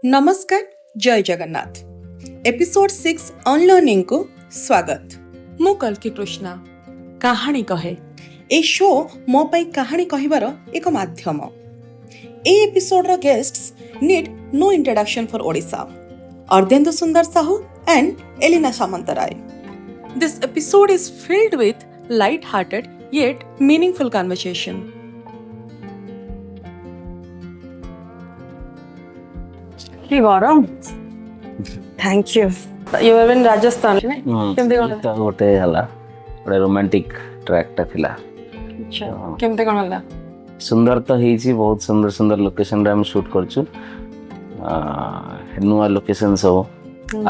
नमस्कार जय Jagannath episode 6 unlearning को स्वागत मु कल्की कृष्णा कहानी कहे ए शो मो पाई कहानी कहिबार एक माध्यम ए एपिसोड रो guests need no introduction for Odisha Ardhendu Sundar Sahu and Elina Samantray this episode is filled with light hearted yet meaningful conversation. କି ଗରମ thank you you have in Rajasthan କେମିତି କ'ଣ ତ ଗୋଟେ ହେଲା ଗୋଟେ ରୋମାଣ୍ଟିକ ଟ୍ରାକ୍ଟା ଥିଲା। କେମିତି କ'ଣ ହେଲା? ସୁନ୍ଦର ତ ହେଇଛି, ବହୁତ ସୁନ୍ଦର ସୁନ୍ଦର ଲୋକେସନରେ ଆମେ ସୁଟ୍ କରୁଛୁ। ନୂଆ ଲୋକେସନ ସବୁ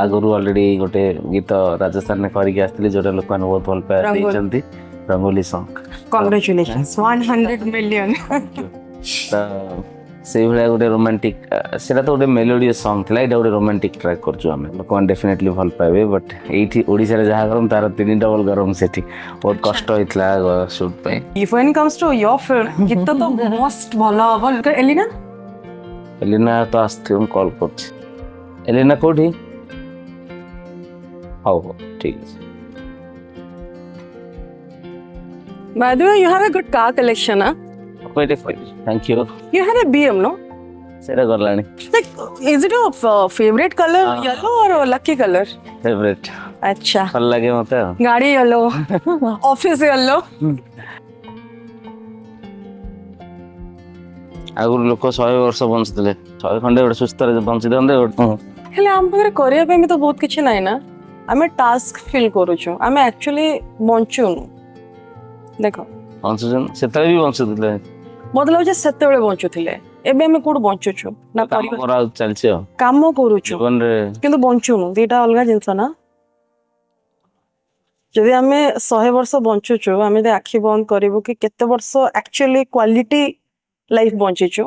ଆଗରୁ ଅଲରେଡି ଗୋଟେ ଗୀତ ରାଜସ୍ଥାନରେ କରିକି ଆସିଥିଲି ଯୋଉଟା ଲୋକମାନେ ବହୁତ ଭଲ ପାଇବା ଦେଇଛନ୍ତି, ରଙ୍ଗୋଲି ସଙ୍ଗ। Congratulations 100 million. ତ ସେଇଭଳିଆ ଗୋଟେ ରୋମାଣ୍ଟିକ, ସେଇଟା ତ ଗୋଟେ ମେଲୋଡିୟସ୍ ସଙ୍ଗ ଥିଲା, ଏଇଟା ଗୋଟେ ରୋମାଣ୍ଟିକ ଟ୍ରାକ୍ କରୁଛୁ ଆମେ। ଲୋକମାନେ ଡେଫିନେଟଲି ଭଲ ପାଇବେ, ବଟ୍ ଏଇଠି ଓଡ଼ିଶାରେ ଯାହା ଗରମ ତାର 3 ଡବଲ ଗରମ ସେଠି। ବହୁତ କଷ୍ଟ ହେଇଥିଲା ସୁଟ୍ ପାଇଁ। If when comes to your film, ଗୀତ ତ most ଭଲ ହବ। ଏଲିନା ଏଲିନା ତ ଆସିଥିବ, ମୁଁ କଲ୍ କରୁଛି। ଏଲିନା କୋଉଠି? ହଉ ହଉ ଠିକ ଅଛି। By the way, you have a good car collection, huh? Thank you. You have a BM, no? ସେଇଟା ଗଲାଣି। Like, is it a favorite color, yellow or a lucky color? Favourite, अच्छा, ଭଲ ଲାଗେ ମତେ ଆଉ। गाड़ी येलो, ऑफिस येलो। ଆଗରୁ ଲୋକ 100 ବର୍ଷ ବଞ୍ଚୁଥିଲେ, 100 ଖଣ୍ଡେ ଗୋଟେ ସୁସ୍ଥରେ ବଞ୍ଚିଥାନ୍ତେ। ହେଲେ ଆମ ପାଖରେ କରିବା ପାଇଁ ବି ତ ବହୁତ କିଛି ନାହିଁ ନା। ଆମେ ଟାସ୍କ ଫିଲ୍ କରୁଛୁ, ଆମେ ଆକ୍ଚୁଆଲି ବଞ୍ଚୁନୁ। ଦେଖ ବଞ୍ଚୁଛନ୍ତି, ସେତେବେଳେ ବି ବଞ୍ଚୁଥିଲେ। ମତେ ଲାଗୁଛି ସେତେବେଳେ ବଞ୍ଚୁଥିଲେ, ଏବେ ଆମେ କୋଉଠି ବଞ୍ଚୁଛୁ ନା? କାମ କରା ଚାଲିଛି ଆଉ, କାମ କରୁଛୁ ଜୀବନରେ କିନ୍ତୁ ବଞ୍ଚୁନୁ, ଦିଟା ଅଲଗା ଜିନିଷ ନା। ଯଦି ଆମେ 100 ବର୍ଷ ବଞ୍ଚୁଛୁ, ଆମେ ଯଦି ଆଖି ବନ୍ଦ କରିବୁ କି କେତେ ବର୍ଷ ଆକ୍ଚୁଆଲି କ୍ୱାଲିଟି ଲାଇଫ ବଞ୍ଚିଛୁ,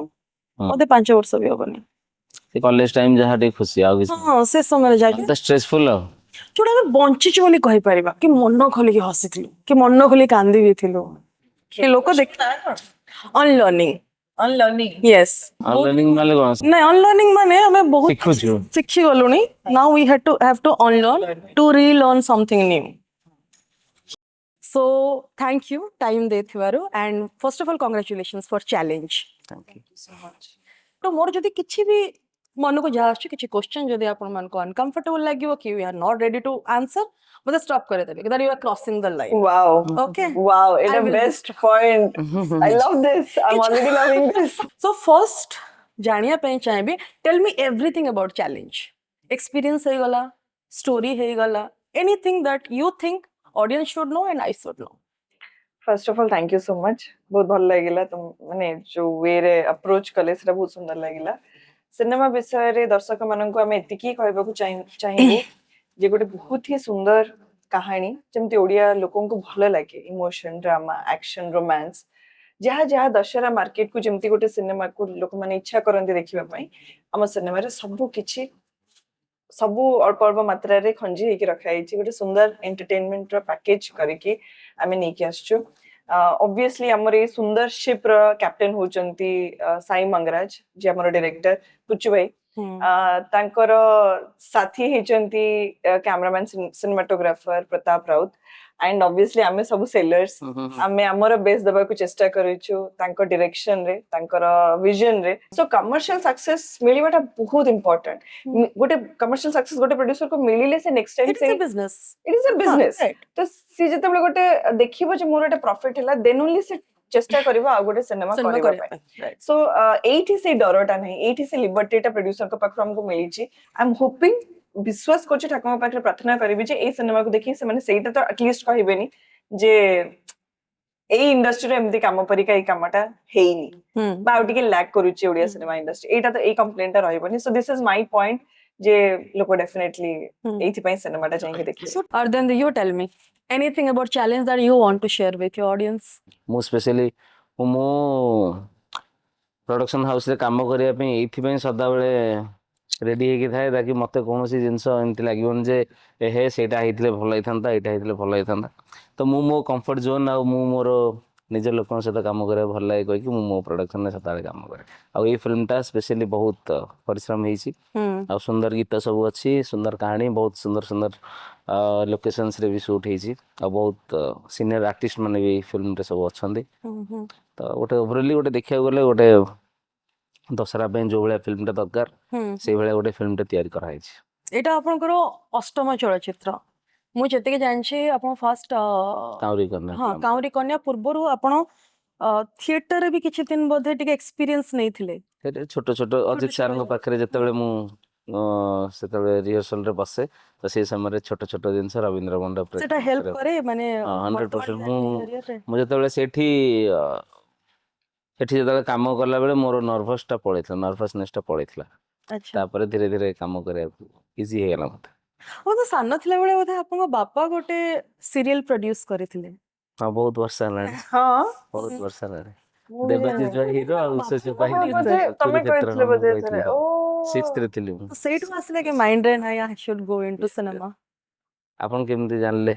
ମତେ 5 ବର୍ଷ ବି ହବନି। ସେ କଲେଜ ଟାଇମ ଯାହା ଟିକେ ଖୁସି, ଆଉ କିଛି ହଁ, ସେ ସମୟରେ ଯାଇକି ଷ୍ଟ୍ରେସଫୁଲ ଆଉ। ଯୋଉଟା ଆମେ ବଞ୍ଚିଛୁ ବୋଲି କହିପାରିବା, କି ମନ ଖୋଲିକି ହସିଥିଲୁ, କି ମନ ଖୋଲି କାନ୍ଦି ବି ଥିଲୁ, କି ଲୋକ ଦେଖ ଅନଲର୍ନିଂ। ୟେସ୍, ଅନଲର୍ନିଂ ମାନେ କ'ଣ? ନାଇଁ ଅନଲର୍ନିଂ ମାନେ ଆମେ ବହୁତ ଶିଖୁଛୁ। ଶିଖି ଗଲୁଣି। Now we have to unlearn to relearn something new. So thank you time ଦେଇଥିବାରୁ, and first of all congratulations for challenge. Thank you. तो मोर जदि किछि भी मनକୁ ଯାହା ଆସୁଛି, କିଛି क्वेश्चन ଯଦି ଆପଣ ମାନଙ୍କୁ uncomfortable ଲାଗିବ କି you are not ready to answer, मते stop करे देबे that you are crossing the line. Wow. Okay. Wow. It's I the will best point. I love this. I'm already loving this. So first जानिया ପାଇଁ ଚାହିଁବି, tell me everything about challenge. Experience है गला, story है गला, anything that you think audience should know and I should know. First of all, thank you so much. बहुत भल लागिला तुम माने जो वे रे अप्रोच कले सेटा बहुत सुंदर लागिला। सिनेमा विषय रे दर्शक माननको आमे एतिकी कहबाकू चाहिबो जे गोटे बहुत ही सुंदर कहानी जेमती ओडिया लोकन को भल लागे, इमोशन, ड्रामा, एक्शन, रोमांस, जहाँ जहाँ दशहरा मार्केट को जेमती गोटे सिनेमा को लोक माने इच्छा करंती देखिबा पई, हम सिनेमा रे सब किछि सब अल्प अल्प मात्रा रे खंजी हेकि रखा है गोटे सुंदर एंटरटेनमेंट रो पैकेज करके आमे नेकी आछछु। ऑब्वियसली हमर ए सुंदर शिप रो कैप्टन होचंती साई मंगराज जे हमर डायरेक्टर पुच्चू भाई, तांकर साथी हेचंती cameraman cinematographer Pratap Rout, and obviously आमे सब सेलर्स आमे हमर बेस्ट दबा को चेष्टा करिछु तांकर डायरेक्शन रे, तांकर विजन रे। सो कमर्शियल सक्सेस मिलिबाटा बहुत इंपोर्टेंट। गोटे कमर्शियल सक्सेस गोटे प्रोड्यूसर को मिलिले से नेक्स्ट टाइम से It's a business. It is a business. right. तो सी जतबे गोटे देखिबो जे मोर एटा प्रॉफिट होला, देन ओनली से चेष्टा करबा आ गोटे सिनेमा Cinema करबा କରିବା पय। right. सो एठी से डरटा नहीं, एठी से लिबर्टीटा प्रोड्यूसर को पाखर हमको मिली छी। आई एम होपिंग, विश्वास करछि, ठाकुर पाखर प्रार्थना करिबि जे ए सिनेमा को देखि से माने सेटा तो एटलीस्ट कहबेनी जे ए इंडस्ट्री रे एमती काम परिका ए कामटा हेइनी बा आउटिके लैक करूछि ओडिया सिनेमा इंडस्ट्री, एटा तो ए कंप्लेंट रहबनी। So this is my point जे लोक डेफिनेटली एथि पय सिनेमाटा चाहिए देखि। So Ardhan, you tell me anything about challenge that you want to share with your audience. ମୁଁ ସ୍ପେଶାଲି ମୁଁ ପ୍ରଡକ୍ସନ ହାଉସ ରେ କାମ କରିବା ପାଇଁ ଏଇଥିପାଇଁ ସଦାବେଳେ ରେଡି ହେଇକି ଥାଏ, ତାକି ମତେ କୌଣସି ଜିନିଷ ଏମିତି ଲାଗିବନି ଯେ ହେ ସେଇଟା ହେଇଥିଲେ ଭଲ ହେଇଥାନ୍ତା, ଏଇଟା ହେଇଥିଲେ ଭଲ ହେଇଥାନ୍ତା। ତ ମୁଁ ମୋ କମ୍ଫର୍ଟ ଜୋନ୍ ଆଉ ମୁଁ ମୋର निज लोक सहित काम करे भल लगे कहीकि मो प्रोडक्शन सदा काम करे आई फिल्मटा स्पेशली बहुत परिश्रम होती आ सुंदर गीत सब अच्छी सुंदर कहानी बहुत सुंदर सुंदर लोकेशंस रे भी शूट होती आ बहुत सीनियर आर्टिस्ट माने भी फिल्म रे सब अच्छे तो गोटे ओवरअली गोटे देखा गले गोटे दशहरा जो भाया फिल्मटा दरकार से भाया गोटे फिल्मटा तैयारी कराई এটা ଆପଣଙ୍କର ଅଷ୍ଟମ ଚଳଚ୍ଚିତ୍ର ମୁଁ ଯେତିକି ଜାଣିଛି ଆପଣ ଫାଷ୍ଟ काउरी करना ହଁ କାଉଁରୀ କନ୍ୟା ପୂର୍ବରୁ ଆପଣ ଥିଏଟରରେ ବି କିଛି ଦିନ ବୋଧେ ଟିକେ ଏକ୍ସପିରିଏନ୍ସ ନେଇଥିଲେ छोट छोट अजित सार पाखे जिते मु रिहर्सल रे बसे तो से समय छोट छोट जिनस रवींद्र मंडप ସେଟା ହେଲ୍ପ କରେ ମାନେ 100% ବର୍ତ୍ତମାନ career-ରେ? ମୁଁ ଯେତେବେଳେ ସେଠି ସେଠି ଯେତେବେଳେ କାମ କଲା ବେଳେ ମୋର ନର୍ଭସଟା ପଳେଇଥିଲା ନର୍ଭସନେସଟା ପଳେଇଥିଲା ଆଚ୍ଛା ତାପରେ ଧୀରେ ଧୀରେ କାମ କରିବାକୁ ଇଜି ହେଇଗଲା ମତେ ତ ସାନ ଥିଲା ବେଳେ ବୋଧେ ଆପଣଙ୍କ ବାପା ଗୋଟେ ସିରିଏଲ ପ୍ରଡ୍ୟୁସ କରିଥିଲେ ହଁ ବହୁତ ବର୍ଷ ହେଲାଣି ହଁ ବହୁତ ବର୍ଷ ହେଲାଣି ମୁଁ ବି ଦେବାଶିଷ ଜାଣିନି। ହିରୋ ଆଉ ସୁଚିପା ହଁ, ହିରୋ ବୋଧେ ତମେ କହିଥିଲେ ବୋଧେ ଥରେ ଓ ସିକ୍ସଥ ରେ ଥିଲି ମୁଁ ତ ସେଇଠୁ ଆସିଲା କି ମାଇଣ୍ଡରେ ନାଇଁ I should go into cinema ଆପଣ କେମିତି ଜାଣିଲେ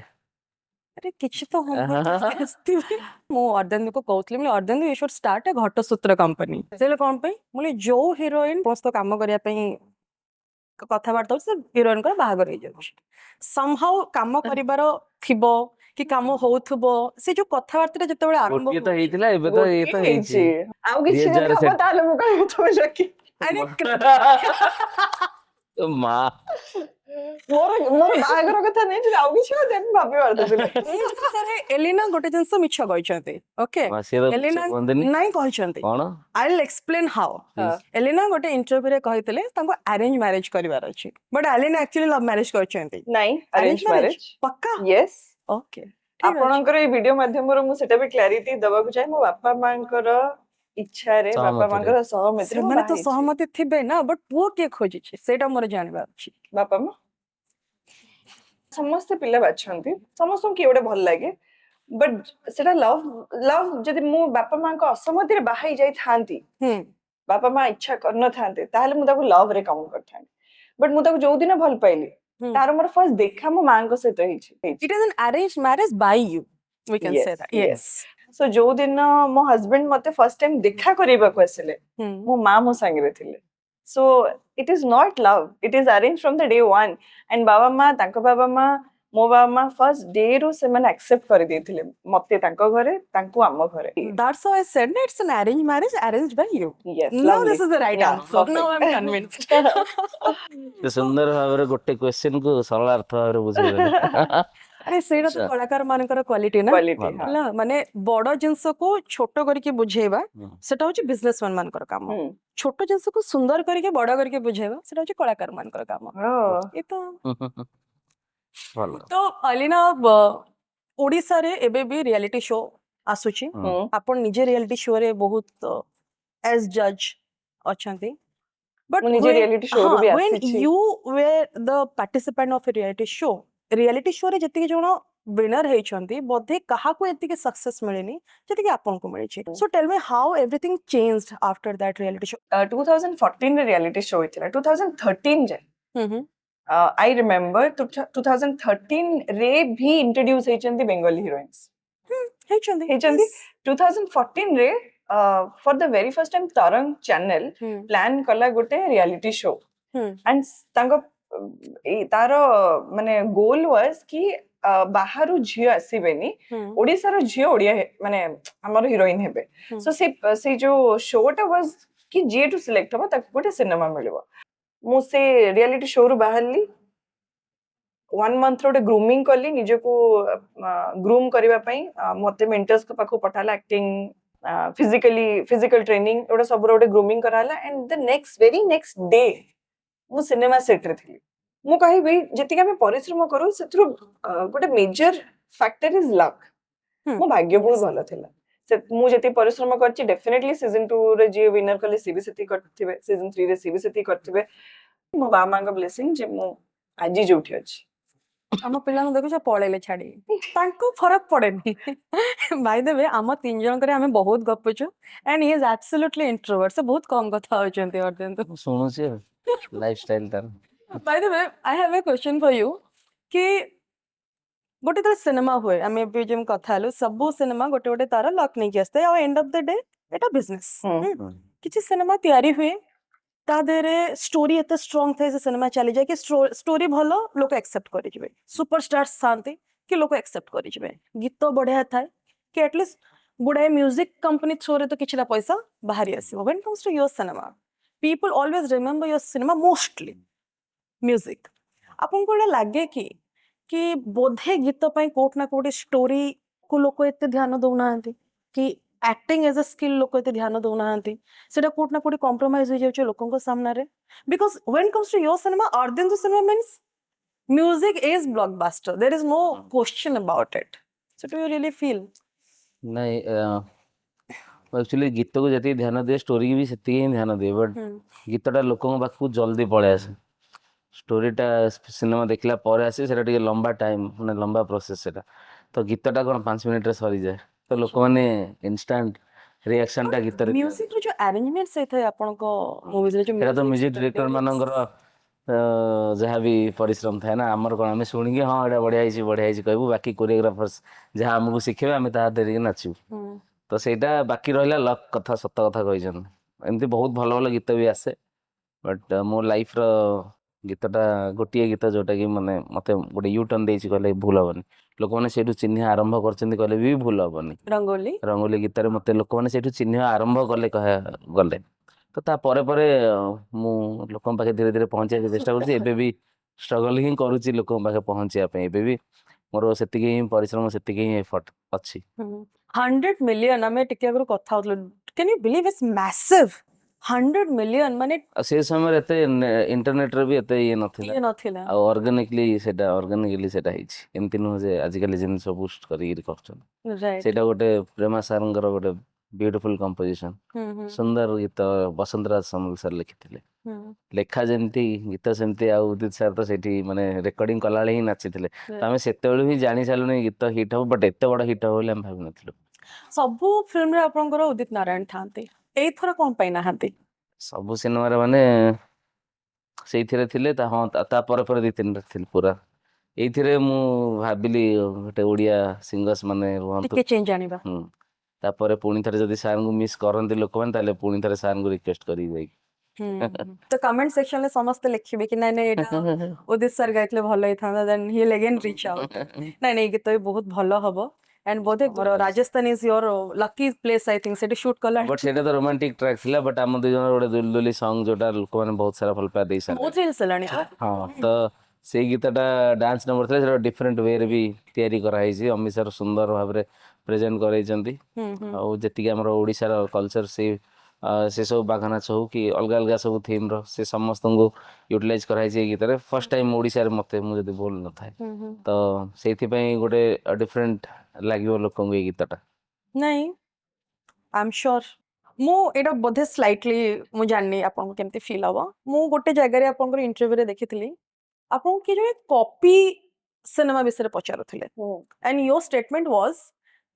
ଆରେ କିଛି ତ homework ଆସିଥିବେ ମୁଁ ଅର୍ଦ୍ଧେନ୍ଦୁକୁ କହୁଥିଲି ମୁଁ Ardhendu you should start a ଘଟସୂତ୍ର କମ୍ପାନୀ ସେ କଣ ପାଇଁ ମୁଁ ଯୋଉ ହିରୋଇନ ସମସ୍ତ କାମ କରିବା ପାଇଁ କଥାବାର୍ତ୍ତା ହଉଛି ସେ ହିରୋଇନଙ୍କର ବାହାଘର ହେଇଯାଉଛି ସମହାଉ କାମ କରିବାର ଥିବ କି କାମ ହଉଥିବ ସେ ଯୋଉ କଥାବାର୍ତ୍ତା ଯେତେବେଳେ ଆରମ୍ଭ ଗୋଟିଏ ତ ହେଇଥିଲା ଏବେ ତ ଗୋଟିଏ ଇଏ ତ ହେଇଛି ଆଉ କିଛି ଯଦି 2000 ହବ ତାହେଲେ ମୁଁ କହିବି ତମେ ଜକି ଆରେ ମା ମୋର ମୋର ବାହାଘର କଥା ନାହିଁ ଯଦି ଆଉ କିଛି ହବ then ଭାବି ପାରୁଥିଲି ଏଇ ଜିନିଷରେ ଏଲିନା ଗୋଟେ ଜିନିଷ ମିଛ କହିଛନ୍ତି ଓକେ ମା ସିଏ ତ ଏଲିନା କୁହନ୍ତିନି ନାଇଁ କହିଛନ୍ତି କଣ I will explain how Elina ଗୋଟେ ଇଣ୍ଟରଭ୍ୟୁରେ କହିଥିଲେ ତାଙ୍କୁ ଆରେଞ୍ଜ ମ୍ୟାରେଜ କରିବାର ଅଛି but Elina actually love marriage କରିଛନ୍ତି ନାଇଁ Arrange ଆରେଞ୍ଜ ମ୍ୟାରେଜ ପକ୍କା ୟେସ୍ ଓକେ ଆପଣଙ୍କର ଏଇ ଭିଡିଓ ମାଧ୍ୟମରେ ମୁଁ ସେଟା ବି କ୍ଲାରିଟି ଦବାକୁ ଚାହେଁ ମୋ ବାପା ମାଙ୍କର ଇଚ୍ଛାରେ ବାପା ସହମତିରେ। ମାଙ୍କର ସହମତିରେ ମୁଁ ସେମାନେ ତ ବାହା ହେଇଛି। ସହମତି ଥିବେ ନା ବଟ୍ ପୁଅ କିଏ ଖୋଜିଛି ସେଇଟା ମୋର ଜାଣିବାର ଅଛି ବାପା ମା ସମସ୍ତେ ପିଲା ବାଛନ୍ତି ସମସ୍ତଙ୍କୁ କିଏ ଗୋଟେ ଭଲ ଲାଗେ ବଟ୍ ସେଟା ଲଭ୍ ଲଭ୍ ଯଦି ମୁଁ ବାପା ମାଙ୍କ ଅସହମତିରେ ବାହା ହେଇ ଯାଇଥାନ୍ତି ହୁଁ ବାପା ମା ଇଚ୍ଛା କରିନଥାନ୍ତେ ତାହେଲେ ମୁଁ ତାକୁ ଲଭ୍ ରେ କାଉଣ୍ଟ କରିଥାନ୍ତି ବଟ୍ ମୁଁ ତାକୁ ଯୋଉ ଦିନ ଭଲ ପାଇଲି ହୁଁ ତାର ମୋର ଫାର୍ଷ୍ଟ ଦେଖା ମୋ ମାଙ୍କ ସହିତ ହେଇଛି it is an arranged marriage by you we can say Yes, that yes. yes so ଯୋଉ ଦିନ ମୋ ହଜବେଣ୍ଡ ମତେ ଫାର୍ଷ୍ଟ ଟାଇମ୍ ଦେଖା କରିବାକୁ ଆସିଲେ ହୁଁ ମୋ ମା ମୋ ସାଙ୍ଗରେ ଥିଲେ show eat is not love eat is arrange from the day one and ବାବା ମା ତାଙ୍କ ବାବା ମା ମୋ ବାବା ମା ଫାର୍ଷ୍ଟ ଡେ ରୁ ସେମାନେ ଆକ୍ସେପ୍ଟ କରିଦେଇଥିଲେ ମତେ ତାଙ୍କ ଘରେ ତାଙ୍କୁ ଆମ ଘରେ that's why I said that it's an arranged marriage arranged by you Yes, no lovely. this is the right Yeah, answer now I'm perfect. convinced ସେ ସୁନ୍ଦର ଭାବରେ ଗୋଟେ କ୍ୱେଶ୍ଚନ କୁ ସରଳାର୍ଥ ଭାବରେ ବୁଝେଇଦେଲେ ଆରେ ସେଇଟା ତ କଳାକାର ମାନଙ୍କର କ୍ୱାଲିଟି ନା Quality, ଭଲ। ହଁ। ହେଲା ମାନେ ବଡ ଜିନିଷକୁ ଛୋଟ କରିକି ବୁଝେଇବା ହୁଁ। ସେଟା ହଉଛି ବିଜନେସ ମ୍ୟାନ ମାନଙ୍କର କାମ ହୁଁ। ଛୋଟ ଜିନିଷକୁ ସୁନ୍ଦର କରିକି ବଡ କରିକି ବୁଝେଇବା ସେଟା ହଉଛି କଳାକାର ମାନଙ୍କର କାମ Oh. ଏ ତ ଭଲ ତ ଅଲିନା ଓଡିଶାରେ ଏବେ ବି ରିଆଲିଟି ଶୋ ଆସୁଛି ହୁଁ। ଆପଣ ନିଜେ ରିଆଲିଟି ଶୋ ରେ ବହୁତ ଏଜ ଜଜ ଅଛନ୍ତି ବଟ୍ ମୁଁ ନିଜେ reality show ରୁ ବି when ଆସିଛି। you were the participant of a reality show ରେ ଯେତିକି ଜଣ winner ହେଇଛନ୍ତି ବୋଧେ କାହାକୁ ଏତିକି ସକ୍ସେସ୍ ମିଳିନି ଯେତିକି ଆପଣଙ୍କୁ ମିଳିଛି so tell me how everything changed after that reality show 2014 ରେ reality show ହେଇଥିଲା 2013 ଯାଏ I remember 2013 ରେ भी introduce ହେଇଛନ୍ତି ବେଙ୍ଗଲୀ heroines ହେଇଛନ୍ତି ହେଇଛନ୍ତି Yes. 2014 ରେ for the very first time तरंग channel ହୁଁ, plan କଲା ଗୋଟେ reality show ହୁଁ, and ତାଙ୍କ ତାର ମାନେ goal was କି ବାହାରୁ ଝିଅ ଆସିବେନି ହୁଁ, ଓଡିଶାର ଝିଅ ଓଡିଆ ମାନେ ଆମର ହିରୋଇନ ହେବେ ହୁଁ। ସୋ ସେ ଯୋଉ ଶୋଟା ୱାଜ କି ଯିଏଠୁ ସିଲେକ୍ଟ ହବ ତାକୁ ଗୋଟେ ସିନେମା ମିଳିବ ମୁଁ ସେ ରିଆଲିଟି ଶୋରୁ ବାହାରିଲି 1 month ଗୋଟେ ଗ୍ରୁମିଂ କଲି ନିଜକୁ ଗ୍ରୁମ୍ କରିବା ପାଇଁ ମତେ ମେଣ୍ଟର୍ସଙ୍କ ପାଖକୁ ପଠାଲା ଆକ୍ଟିଂ ଫିଜିକାଲ ଟ୍ରେନିଂ ଏଗୁଡ଼ା ସବୁର ଗୋଟେ ଗ୍ରୁମିଂ କରାହେଲା and the very next day ମୁଁ ସିନେମା ସେଟ୍ରେ ଥିଲି ମୁଁ କହିବି ଯେତିକି ଆମେ ପରିଶ୍ରମ କରୁ ସେଥିରୁ ଗୋଟେ ମେଜର ଫ୍ୟାକ୍ଟର ଇଜ ଲକ୍ ହୁଁ। ମୋ ଭାଗ୍ୟ ବହୁତ ଭଲ ଥିଲା ମୁଁ ଯେତିକି ପରିଶ୍ରମ କରିଛି ଡେଫିନେଟଲି ସିଜନ 2 ରେ ଯିଏ ୱିନର କଲେ ସିଏ ବି ସେତିକି କରିଥିବେ ସିଜନ 3 ରେ ସିଏ ବି ସେତିକି କରିଥିବେ ମୋ ବାବା ମାଙ୍କ ବ୍ଲେସିଂ ଯେ ମୁଁ ଆଜି ଯୋଉଠି ଅଛି ଆମ ପିଲାଙ୍କୁ ଦେଖୁଛ ପଳେଇଲେ ଛାଡି ତାଙ୍କୁ ଫରକ ପଡେନି ଭାଇ ଦେବେ ଆମ 3 ଜଣଙ୍କରେ ଆମେ ବହୁତ ଗପୁଛୁ and he is absolutely introvert ସେ ବହୁତ କମ କଥା ହଉଛନ୍ତି ଅର୍ଦ୍ଧେନ୍ଦୁ ମୁଁ ଶୁଣୁଛି ଲାଇଫ ଷ୍ଟାଇଲ ତାର by the way I have a question for you କି गोटे तो सिनेमा हुए आम एम कथा हेलु सब सिनेमा गोटे गोटे तार लक नहीं आसते आ end of the day Etah business किछि सिनेमा तैयारी हुए ता देरे स्टोरी एते स्ट्रांग थे से सिनेमा चली जाए कि स्टोरी भलो लोक एक्सेप्ट करि जिवे सुपरस्टार्स थांती कि लोक एक्सेप्ट करि जिवे गीत बढ़िया थाए कि एटलीस्ट गुडाए म्यूजिक कंपनी थ्रू रे तो किछिटा पैसा बाहरी आसीबो when comes to your cinema people always remember your cinema mostly music आपन को लागे कि बोधे गीत पई कोट ना कोट स्टोरी को लोक एते ध्यान दउना कि एक्टिंग एज अ स्किल लोक एते ध्यान दउना सेटा कोट ना कोट कॉम्प्रोमाइज हो जाउछ लोकन को सामना रे because when comes to your cinema अर्धेन cinema means music is blockbuster there is no question about it so do you really feel नहीं एक्चुअली गीत को जति ध्यान दिए स्टोरी की भी सेति ही ध्यान दिए बट गीतटा लोकन पाखु जल्दी पळे आसे स्टोरीटा सिनेमा देखला पर आसे सेटा टिके लंबा टाइम माने लंबा प्रोसेस सेटा तो गीतटा कोन 5 मिनिट रे सरी जाए तो लोक माने इंस्टेंट रिएक्शन टा गीत रे म्यूजिक रो जो अरेंजमेंट से थे आपन को मूवीज रे जो एटा तो म्यूजिक डायरेक्टर मानकर जहाँ भी परिश्रम थाए ना आमर कौन आम शुणिकी हाँ एटा बढ़िया है कहबू बाकी कोरियोग्राफर्स जहाँ आमको शिखेबे आम ता देरी नाचू तो सेटा बाकी रहा लक कथा सत कथा कही एमती बहुत भल भल गीत भी आसे बट मो लाइफ रो गीतटा गोटे गीत जोटा कि माने मते गोटे यू टर्न देछि कहले भूल हबनी लोक माने सेठु चिन्ह आरंभ करछन्ती कहले भी भूल हबनी रंगोली गीत रे मते लोक माने सेठु चिन्ह आरंभ कले कहे गले तो ता परे परे मु लोकन पाखे धीरे धीरे पहुंचे चेष्टा करछि एबे भी स्ट्रगल ही करूछि लोकन पाखे पहुंचिया पे एबे भी मोर सेतिके ही परिश्रम सेतिके ही एफर्ट अछि 100 मिलियन हमें टिके अगर कथा होतलो can you believe it's massive 100 million माने से समय एते इंटरनेट रे भी एते ये नथिला ये नथिला आ ऑर्गेनिकली सेटा हिछि एमति न जे आजिकल जिनिस बूस्ट करी करछन राइट सेटा गोटे प्रेमा सारंगर गोटे ब्यूटीफुल कंपोजिशन सुंदर गीत बसंतराज समल सर लिखिथिले लेखा जेमती गीत सेमती आ उदित सर तो सेठी माने रेकॉर्डिंग कला ही नाचिथिले तो आमे सेतेबेले ही जानि सालुनी गीत हिट हो बट एते बड़ हिट हो बोले हम भाबि नथिलु सबु फिल्म रे आपनकर उदित नारायण थांते एई थरा कोन पई नाहांती सब सिनेमा रे माने सेइथिरे थिले ता हां ता पर पर दी तीन थिल पूरा एइथिरे मु भाबिली गोटे ओडिया सिंगर्स माने रुहंतु टिके चेंज आनिबा तापर पुणी थे जब सार को मिस करते लोक मैंने पुणी थे सार को रिक्वेस्ट कर तो कमेंट सेक्शन में समस्त लिखिबे कि नै नै एटा उदित सर गाइतले भलो ही था then he again reach out नै नै गीत भी बहुत भलो हबो एंड बोधे मोर Rajasthan is your lucky place I think सेटी शूट कला बट सेटा तो रोमांटिक ट्रैक थिला बट हम दु जन गोटे दुलदुली सॉन्ग जोटा लोक माने बहुत सारा भल पा देई सारे बहुत रील्स लानी हां तो से गीतटा डांस नंबर थिला सेटा डिफरेंट वे रे भी तयारी करा हिची अमित सर सुंदर भाव रे प्रेजेंट करै जंती आ जेतिके हमर ओडिसा रो कल्चर से सब बाघ नाच हो कि अलग अलग सब थीम रो से समस्त को यूटिलाइज कराई छै गीत रे फर्स्ट टाइम ओडिसा रे मते मु जदी बोल न थाए तो सेथि पई गोटे डिफरेंट लागियो लोक को गीतटा नहीं आई एम श्योर मु एटा बोधे स्लाइटली मु जाननी आपन को केमती फील हबो मु गोटे जगह रे आपन को इंटरव्यू रे देखितली आपन के जो कॉपी सिनेमा विषय पचारुथिले एंड योर स्टेटमेंट वाज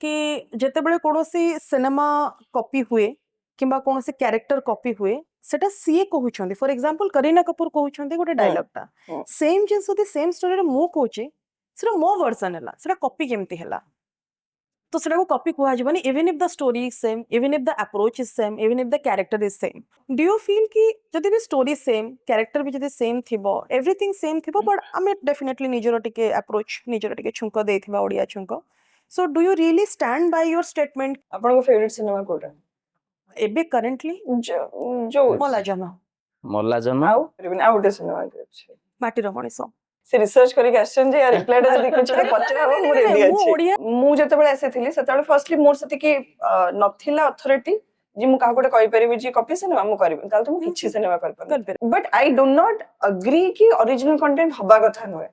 कि जेते बेले कोनोसी सिनेमा कॉपी हुए किंबा कोनोसी कैरेक्टर कॉपी हुए सेटा सीए कहउछंदी फॉर एग्जांपल करीना कपूर कहउछंदी गोटे डायलॉग ता सेम जिंस होती सेम स्टोरी रे मु कहउची सेटा मो वर्जन हला सेटा कॉपी केमती हला तो सेटा को कॉपी कुआ जबनी even if the story is same even if the approach is same even if the character is same do you feel कि जदि भी स्टोरी सेम कैरेक्टर भी जदि सेम थिबो एवरीथिंग सेम थिबो बट हमें डेफिनेटली निजरो टिके अप्रोच निजरो टिके छुंको देथिबा ओडिया छुंको so do you really stand by your statement आपन को फेवरेट सिनेमा कोटा एबे करंटली जो मला जन आउ आउट सिनेमा के छै माटी रो मणिसो से रिसर्च करके आछन जे यार रिप्लाइटा जदी कुछ पचरा हो मु रेडी अछि मु जते बेले आसे थिली सेते बेले फर्स्टली मोर सते कि नथिला अथॉरिटी जे मु काहा कोटे कहि परिबि जे कॉपी सिनेमा मु करबि ताल तो मु किछि सिनेमा कर पर but I do not agree कि ओरिजिनल कंटेंट हबा कथा नय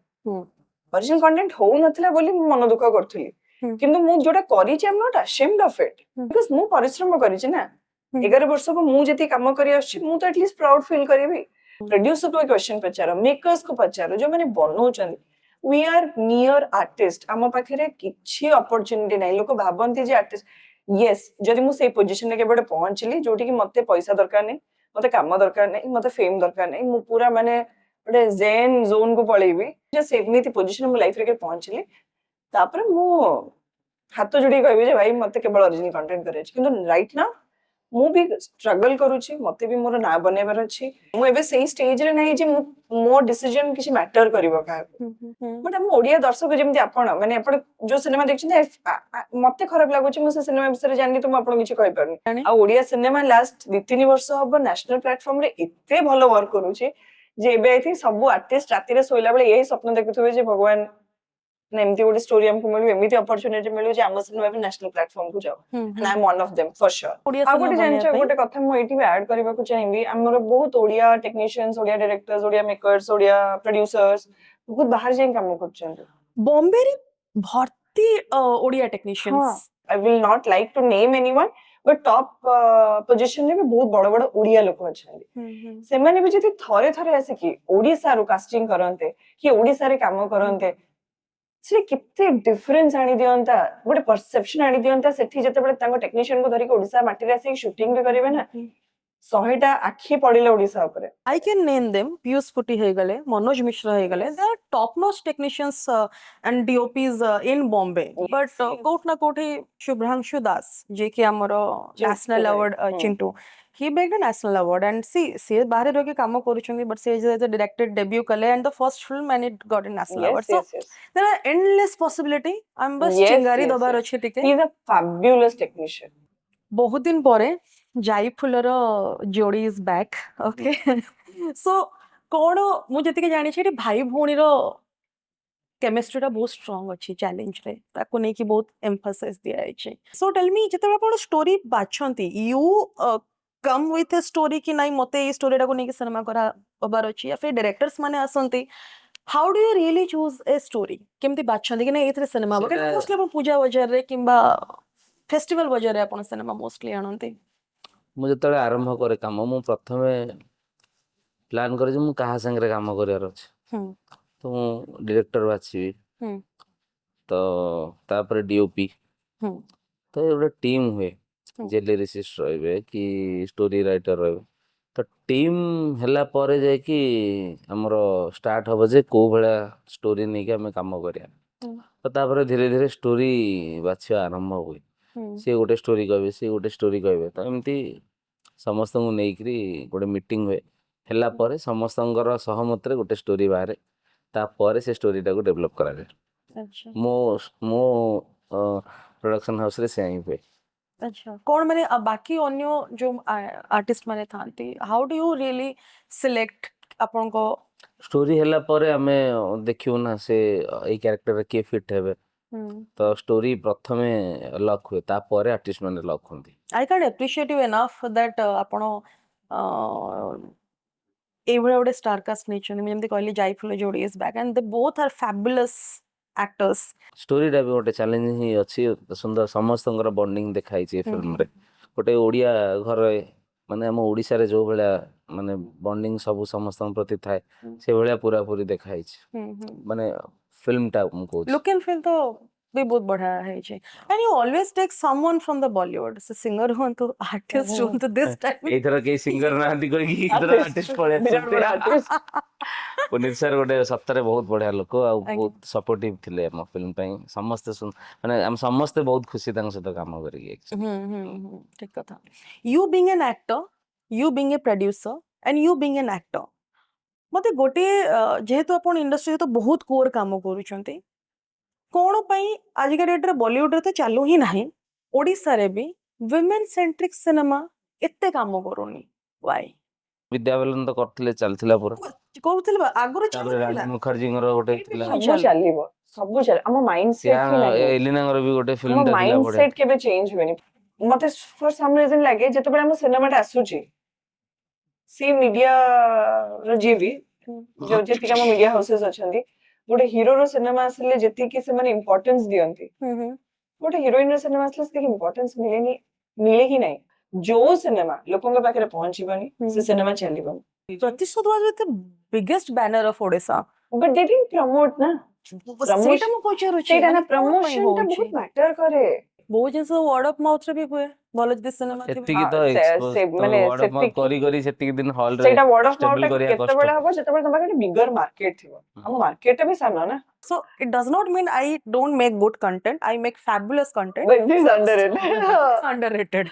ओरिजिनल कंटेंट हो नथिला बोली मु मन दुख करथली किंतु मु जोटा करि जे I am not ashamed of it because मु परिश्रम करि जे ना 11 वर्ष को मु जति काम करि आछि मु तो एटलीस्ट प्राउड फील करबी प्रोड्यूसर को क्वेश्चन पचारो मेकर्स को पचारो जो माने बनौछन वी आर नियर आर्टिस्ट आम पाखे किछि अपॉर्चुनिटी नै लोक भाबंती जे आर्टिस्ट यस जदि मु से पोजीशन के बडे पहुंचली जोटी कि मते पैसा दरकार नै मते काम दरकार नै मते फेम दरकार नै मु पूरा माने बडे जेन जोन को पळेबी जे सेमनीति पोजीशन मु लाइफ रे के पहुंचली तापर मु हाथ जोड़ी कहबी जे भाई मते केवल ओरिजिनल कंटेंट करे अछि किंतु राइट ना मु भी स्ट्रगल करूची मते भी मोर ना बनेबार अछि मु एबे सेही स्टेज रे नाही जे मो डिसीजन किछि मैटर करबो का बट हम ओडिया दर्शक जेमति आपण माने आपण जो सिनेमा देखछन मते खराब लागुची मु से सिनेमा विषय जानि तो मु आपण किछि कहि परनी आ ओडिया सिनेमा लास्ट 2-3 वर्ष हबो नेशनल प्लेटफॉर्म रे एते भलो वर्क करूची जे एबे आई थिंक सब आर्टिस्ट राति रे सोइला बेले यही स्वप्न देखुथबे जे भगवान ना एमती गोटे स्टोरी हमको मिलू एमती अपॉर्चुनिटी मिलू जे आम सिनेमा भी नेशनल प्लेटफॉर्म को जाओ and I am one of them for sure आ गोटे जानछ गोटे कथा मु एठी ऐड करबा को चाहिबी हमर बहुत Odia technicians Odia directors Odia makers Odia producers बहुत बाहर जाई काम करछन बॉम्बे रे भर्ती Odia technicians I will not like to name anyone but top position रे भी बहुत बड़ बड़ ओडिया लोक अछन से माने भी जति थरे थरे आसे कि ओडिसा रो कास्टिंग करनते कि ओडिसा रे काम करनते से कितने डिफरेंस आनी दियंता गोटे परसेप्शन आनी दियंता सेठी जते बडे तांको टेक्नीशियन को धरि के ओडिसा माटी रे आसी शूटिंग भी करिवे ना 100टा आखी पडिले ओडिसा ऊपर I can name them Piyush Puti हे गले मनोज मिश्रा हे गले they are top notch technicians and DOPs in Bombay but कोट ना कोठी शुभ्रांशु दास जे कि हमर नेशनल अवार्ड चिंटू he bagged a national award and see बाहर रह के काम करूछंदी but से as a directed debut कले and the first film and it got a national award so there are endless possibility I'm बस चिंगारी दबार अछि टिके he is a fabulous technician बहुत दिन परे जाई फुलर जोड़ी इज बैक ओके सो कोन मु जति के जानि छी भाई भौणी रो केमिस्ट्री टा बहुत स्ट्रांग अछि चैलेंज रे ताको नै कि बहुत एम्फसाइज दिया अछि सो टेल मी जते आपण स्टोरी बाछंती you come with a story कि नाही मते ए स्टोरी टाको नै कि सिनेमा करा बबार अछि या फिर डायरेक्टर्स माने आसंती how do you really choose a story केमती बाछंती कि नै एथरे सिनेमा बके मोस्टली आपण पूजा बाजार रे किंबा फेस्टिवल बाजार रे आपण सिनेमा मोस्टली आनंती मु जतले आरंभ करे काम मु प्रथमे प्लान करे जे मु कहा संग रे काम करियार अछि तो डायरेक्टर बाछी तो तापर डीओपी तो ये गोटे टीम हुए जे लिरिसिस्ट रहिबे कि स्टोरी राइटर रहिबे तो टीम हला परे जाय कि हमर स्टार्ट होबो जे को भला स्टोरी नै कि हमें काम करिया तो तापर धीरे धीरे स्टोरी बाछिया आरंभ हुए से गोटे स्टोरी कहबे से गोटे स्टोरी कहबे तो एमती समस्त को नै करी गोटे मीटिंग हुए हला परे समस्तंकर सहमत रे गोटे स्टोरी बाहर ता परे से स्टोरी टा को डेवलप करा जाय अच्छा मो प्रोडक्शन हाउस रे से ही हुए अच्छा कौन मैंने बाकी अन्य जो आर्टिस्ट माने थांती how do you really select अपन को स्टोरी हला परे हमें देखियो ना से ए कैरेक्टर के फिट हेबे तो स्टोरी प्रथमे लक हुए ता परे आर्टिस्ट माने लक होंदी I can appreciate you enough that आपण एवढे एवढे स्टार कास्ट नेचर मी जेमती कहली जायफुल जोड़ी is back and they both are fabulous actors story टा भी गोटे चैलेंज ही अछि सुंदर समस्तंकर बॉन्डिंग देखाई छै फिल्म रे गोटे ओडिया घर माने हम ओडिसा रे जो भला माने बॉन्डिंग सब समस्त प्रति थाए से भला पूरा पूरी देखाई छै माने फिल्म टा हम को लुक एंड फील तो भी बहुत बढ़िया है छे and you always take someone from the Bollywood से सिंगर हो तो आर्टिस्ट हो तो दिस टाइम एथर के सिंगर ना दी कोई की इधर आर्टिस्ट पड़े पुनीत सर गोटे सप्ताह बहुत बढ़िया लोक आ बहुत सपोर्टिव थिले हम फिल्म पई समस्त माने हम समस्त बहुत खुशी तांग सहित काम करी ठीक कथा you being an actor you being a producer and you being an actor मते गोटे जेहेतु अपन इंडस्ट्री तो बहुत कोर काम करूछंती कोन पई आज के डेट रे बॉलीवुड रे तो चालू ही नाही ओडिसा रे भी वुमेन सेंट्रिक सिनेमा एते काम करूनी व्हाई विद्याबालन तो करथिले चलथिला पूरा कहउथिल आगुर राज मुखर्जी घर गोटे थिला सब चल हम माइंडसेट ही नाही एलिना घर भी गोटे फिल्म टा थिला माइंडसेट केबे चेंज होनी मते फॉर सम रीजन लागे जते बडा हम सिनेमा टा आसुची सी मीडिया रो जीवी जो जेति हम मीडिया हाउसेस अछंती गोटे हीरो रो सिनेमा आसले जेति कि से माने इंपोर्टेंस दियंती गोटे हीरोइन रो सिनेमा आसले से इंपोर्टेंस मिले ही नहीं जो सिनेमा लोकों के पाखे पहुंचीबनी से सिनेमा चलीबनी प्रतिशोध was the biggest banner of Odisha but they didn't promote ना सेटा मो पचारु सेटा ना प्रमोशन टा बहुत मैटर करे ବହୁତ ଜିନିଷ ୱାର୍ଡ ଅଫ ମାଉଥ ରେ ବି ହୁଏ ଭଲ ଯଦି ସିନେମା ଥିବ ସେତିକି ତ ସେ- ଏକ୍ସପୋଜ ସେ- ତ ମାନେ ୱାର୍ଡ ଅଫ ମାଉଥ ସେତିକି- କରି ସେତିକି ଦିନ ହଲ ରେ ସେଇଟା ୱାର୍ଡ ଅଫ ମାଉଥ ଷ୍ଟେବଲ କରିବା କଷ୍ଟ। କେତେବେଳେ ହବ ଯେତେବେଳେ ତମ ପାଖରେ ବିଗର ମାର୍କେଟ ଥିବ। ଆମ ମାର୍କେଟ ଟା ବି ସାନ ନା। so it does not mean I don't make good content, I make fabulous content. But it is underrated. It's underrated.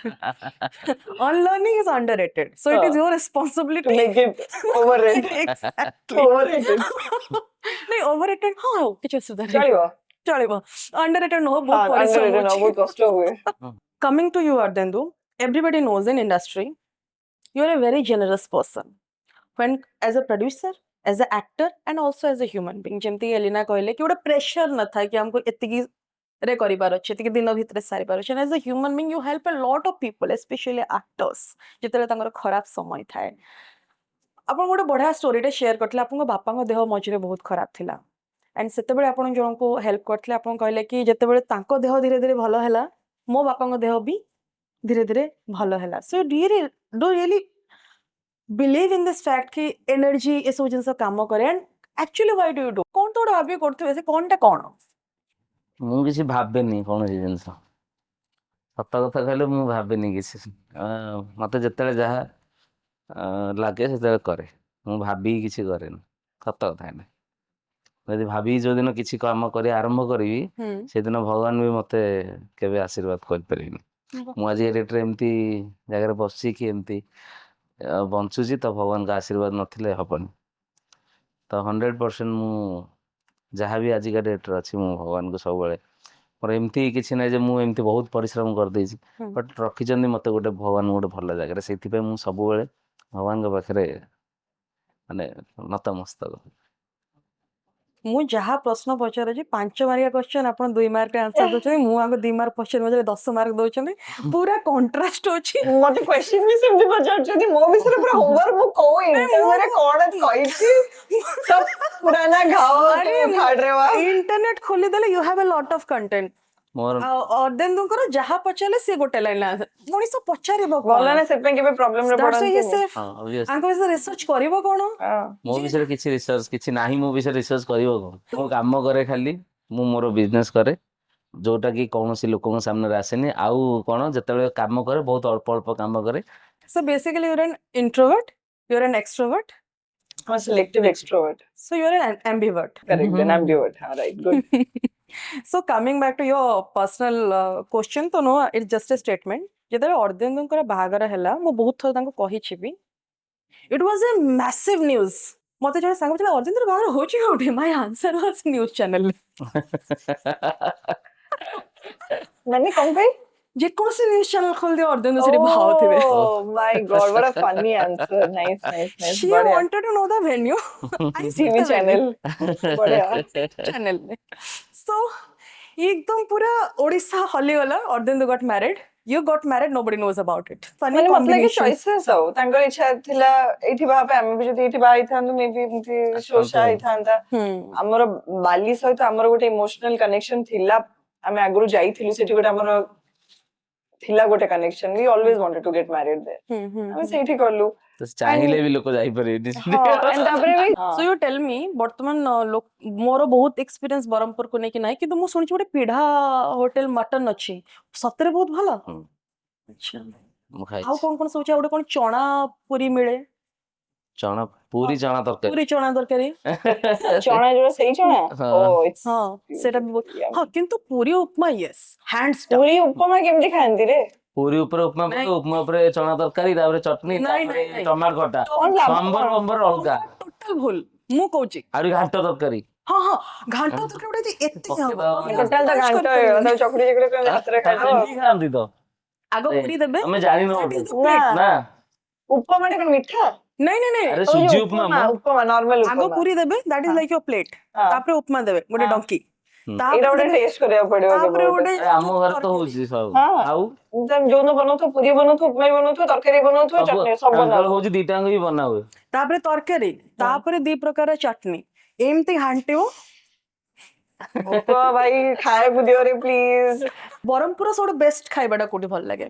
Unlearning is underrated, so it is your responsibility To make it overrated. exactly Overrated. नहीं overrated हाँ କିଛି ଅସୁବିଧା ନାହିଁ ଚଳିବ। ଚଳିବ underrated ନ ହଉ ହଁ, ବହୁତ ପରିଶ୍ରମ underrated ନ, ବହୁତ ହଉଛି କଷ୍ଟ ହୁଏ। coming to you Ardhendu, everybody knows in industry you are a very generous person when as a producer, as a actor and also as a human being ଯେମିତି ଏଲିନା କହିଲେ କି ଗୋଟେ ପ୍ରେସର ନଥାଏ କି ଆମକୁ ଏତିକି ରେ କରିବାର ଅଛି ଏତିକି ଦିନ ଭିତରେ ସାରିବାର ଅଛି and as a human being you help a lot of people especially actors ଯେତେବେଳେ ତାଙ୍କର ଖରାପ ସମୟ ଥାଏ ଆପଣ ଗୋଟେ ବଢିଆ ଷ୍ଟୋରିଟେ ସେୟାର କରିଥିଲେ ଆପଣଙ୍କ ବାପାଙ୍କ ଦେହ ମଝିରେ ବହୁତ ଖରାପ ଥିଲା and ସେତେବେଳେ ଆପଣ ଜଣଙ୍କୁ ହେଲ୍ପ କରିଥିଲେ ଆପଣ କହିଲେ କି ଯେତେବେଳେ ତାଙ୍କ ଦେହ ଧୀରେ ଧୀରେ ଭଲ ହେଲା ମୋ ବାପାଙ୍କ ଦେହ ବି ଧୀରେ ଧୀରେ ଭଲ ହେଲା so do really believe in this fact कि energy ଏସବୁ ଜିନିଷ କାମ କରେ and actually why do you do କଣ ତ ଗୋଟେ ଭାବି କରୁଥିବେ ସେ କଣଟା କଣ ମୁଁ କିଛି ଭାବେନି କୌଣସି ଜିନିଷ ସତ କଥା କହିଲେ ମୁଁ ଭାବେନି କିଛି ମତେ ଯେତେବେଳେ ଯାହା ଲାଗେ ସେତେବେଳେ କରେ ମୁଁ ଭାବିକି କିଛି କରେନି ସତ କଥା ଏଇଟା ଯଦି ଭାବିକି ଯୋଉଦିନ କିଛି କାମ କରି ଆରମ୍ଭ କରିବି ସେଦିନ ଭଗବାନ ବି ମତେ କେବେ ଆଶୀର୍ବାଦ କରିପାରିବେନି ମୁଁ ଆଜି ଏ ରେଟ୍ରେ ଏମିତି ଜାଗାରେ ବସିଛି କି ଏମିତି ବଞ୍ଚୁଛି ତ ଭଗବାନଙ୍କ ଆଶୀର୍ବାଦ ନଥିଲେ ହବନି ତ 100% ମୁଁ ଯାହା ବି ଆଜିକା ଡେଟ୍ରେ ଅଛି ମୁଁ ଭଗବାନଙ୍କୁ ସବୁବେଳେ ମୋର ଏମିତି କିଛି ନାହିଁ ଯେ ମୁଁ ଏମିତି ବହୁତ ପରିଶ୍ରମ କରିଦେଇଛି ବଟ୍ ରଖିଛନ୍ତି ମୋତେ ଗୋଟେ ଭଗବାନ ଗୋଟେ ଭଲ ଜାଗାରେ ସେଇଥିପାଇଁ ମୁଁ ସବୁବେଳେ ଭଗବାନଙ୍କ ପାଖରେ ମାନେ ନତମସ୍ତକ ମୁଁ ଯାହା ପ୍ରଶ୍ନ ପଚାରୁଛି 5 ମାର୍କିଆ କ୍ୱେଶ୍ଚନ ଆପଣ 2 ମାର୍କରେ ଆନ୍ସର ଦଉଛନ୍ତି ମୁଁ ଆଗ 2 ମାର୍କ ପଚାରି ମଝିରେ 10 ମାର୍କ ଦଉଛନ୍ତି ପୁରା କଣ୍ଟ୍ରାଷ୍ଟ ଅଛି ମତେ କ୍ୱେଶ୍ଚନ ବି ସେମିତି ପଚାରୁଛନ୍ତି ମୋ ବିଷୟରେ ପୁରା ହୋମୱାର୍କ ମୁଁ କୋଉ ଇଣ୍ଟରଭ୍ୟୁରେ କଣ କହିଛି सब पुराना घाव उखाड़ रहे हो आप। इंटरनेट खोलिदेले you have a lot of content ମୋର अर्धेन्दुଙ୍କର ଯାହା ପଚାରିଲେ ସେ ଗୋଟେ ଲାଇନ ମଣିଷ ପଚାରିବ ଭଲ ନା ସେଥିପାଇଁ କେବେ ପ୍ରୋବ୍ଲେମ ରେ ପଡନ୍ତିନି। ଆଙ୍କ ବିଷୟରେ ରିସର୍ଚ୍ଚ କରିବ କଣ ମୋ ବିଷୟରେ କିଛି ରିସର୍ଚ୍ଚ କିଛି ନାହିଁ ମୋ ବିଷୟରେ ରିସର୍ଚ୍ଚ କରିବ କଣ ମୁଁ କାମ କରେ ଖାଲି ମୁଁ ମୋର ବିଜନେସ କରେ ଯୋଉଟା କି କୌଣସି ଲୋକଙ୍କ ସାମ୍ନାରେ ଆସେନି ଆଉ କଣ ଯେତେବେଳେ କାମ କରେ ବହୁତ ଅଳ୍ପ ଅଳ୍ପ କାମ କରେ so basically you're an introvert you're an extrovert I'm a selective extrovert. so you're an ambivert Correct, an ambivert. Right, good. so coming back to your personal question तो no it's just a statement ଯେତେବେଳେ अर्धेन्दुଙ୍କର ବାହାଘର ହେଲା ମୁଁ ବହୁତ ଥର ତାଙ୍କୁ କହିଛି ବି it was a massive news ମତେ ଜଣେ ସାଙ୍ଗ ପଚାରିଲା अर्धेन्दୁର ବାହାଘର ହଉଛି କୋଉଠି my answer was news channel मैंने कौन पे ଯେକୌଣସି ନ୍ୟୁଜ ଚ୍ୟାନେଲ ଖୋଲିଦିଅ अर्धेन्दु ସେଠି ଭାଉଥିବେ Oh my god, what a funny answer. Nice, nice, nice. she बढ़िया. wanted to know the venue I see TV the channel. बढ़िया. channel so एकदम पूरा Odisha हलिगला अर्धेन्दु got married you got married nobody knows about it funny ମାନେ ମତେ ଲାଗେ combination choices ଆଉ ତାଙ୍କର ଇଚ୍ଛା ଥିଲା ଏଇଠି ବାହା ପାଇଁ ଆମେ ବି ଯଦି ଏଇଠି ବାହା ହେଇଥାନ୍ତୁ ମେ ବି ଏମିତି ଶୋଷା ହେଇଥାନ୍ତା ଆମର ବାଲି ସହିତ ଆମର ଗୋଟେ ଇମୋସନାଲ କନେକ୍ସନ ଥିଲା ଆମେ ଆଗରୁ ଯାଇଥିଲୁ ସେଠି ଗୋଟେ ଆମର ଥିଲା ଗୋଟେ connection we always wanted to get married there ଆମେ ସେଇଠି କଲୁ ତ ଚାହିଁଲେ ବି ଲୋକ ଯାଇପାରିବେନି ହଁ and ତାପରେ ବି so you tell me ବର୍ତ୍ତମାନ ମୋର ବହୁତ ଏକ୍ସପିରିଏନ୍ସ ବ୍ରହ୍ମପୁର କୁ ନେଇକି ନାହିଁ କିନ୍ତୁ ମୁଁ ଶୁଣିଛି ଗୋଟେ ପିଢା ହୋଟେଲ ମଟନ ଅଛି ସତରେ ବହୁତ ଭଲ ଆଚ୍ଛା ମୁଁ ଖାଇଛି ଆଉ କଣ କଣ ସବୁ ଅଛି ଆଉ ଗୋଟେ କଣ ଚଣା ପୁରୀ ମିଳେ ଚଣା ପୁରୀ ଚଣା ତରକାରୀ ପୁରୀ ଚଣା ତରକାରୀ ଚଣା ଯୋଉ ସେଇ ଚଣା ହଁ। ଓ ଇଟ୍ସ ହଁ ସେଟା ବି ହଁ କିନ୍ତୁ ପୁରୀ ଉପମା ୟେସ୍ ହ୍ୟାଣ୍ଡସ୍ ଡାଉନ୍ ପୁରୀ ଉପମା କେମିତି ଖାଆନ୍ତି ରେ ପୁରୀ ଉପରେ ଉପମା ନାଇଁ। ଉପମା ଉପରେ ଚଣା ତରକାରୀ ତାପରେ ଚଟନି ନାଇଁ, ତାପରେ ନାଇଁ, ନାଇଁ। ଟମାଟୋ ଖଟା କଣ ଲାଭ ସମ୍ବର କଣ? ବମ୍ବର ଅଲଗା ଟୋଟାଲ ଭୁଲ ମୁଁ କହୁଛି ଆହୁରି ଘାଣ୍ଟ ତରକାରୀ ହଁ ହଁ ଘାଣ୍ଟ ତରକାରୀ ଗୋଟେ ଏତେ ପକେଇଦବ। ଟୋଟାଲ ତ ଘାଣ୍ଟ ତାକୁ ଚକୁଡି ଚକୁଡି ହାତରେ ଖାଇଦବ ସେମିତି ଖାଆନ୍ତି ତ ଆଗ ପୁରୀ ଦେବେ ଆମେ ଜାଣିନୁ That ଗୋଟେ is the plate. ନା ଉପମା ଟା କଣ ମିଠା ନାଇଁ ନାଇଁ ନାଇଁ ଆରେ ଓ ସୁଜି ଯୋଉ ଉପମା ଉପମା ନର୍ମାଲ ଆଗ ଉପମା ପୁରୀ ଦେବେ that is like your plate ହଁ। ତାପରେ ଉପମା ଦେବେ ଗୋଟେ ହଁ। ଡଙ୍କି ଏଇଟା ଗୋଟେ ଟେଷ୍ଟ କରିବାକୁ ପଡିବ ତାପରେ କେବେ ଗୋଟେ ଆରେ ଆମ ଘରେ ତ ହଉଛି ସବୁ ହଁ। ଆଉ ଯୋଉଦିନ ବନଉଥିବ ପୁରୀ ବନଉଥିବ ଉପମା ବନଉଥିବ ତରକାରୀ ବନଉଥିବ ସବୁ ଚଟଣି ସବୁ ତାଙ୍କର ବନାଉ ହଉଛି ଦିଟାଙ୍କ ବି ବନା ହୁଏ ତାପରେ ତରକାରୀ ତାପରେ 2 ପ୍ରକାର ଚଟଣି ଏମିତି ଘାଣ୍ଟିବ ଭୋକ ଭାଇ ଖାଇବାକୁ ଦିଅରେ ପ୍ଲିଜ ବ୍ରହ୍ମପୁର ସବୁଠୁ ବେଷ୍ଟ ଖାଇବାଟା କୋଉଠି ଭଲ ଲାଗେ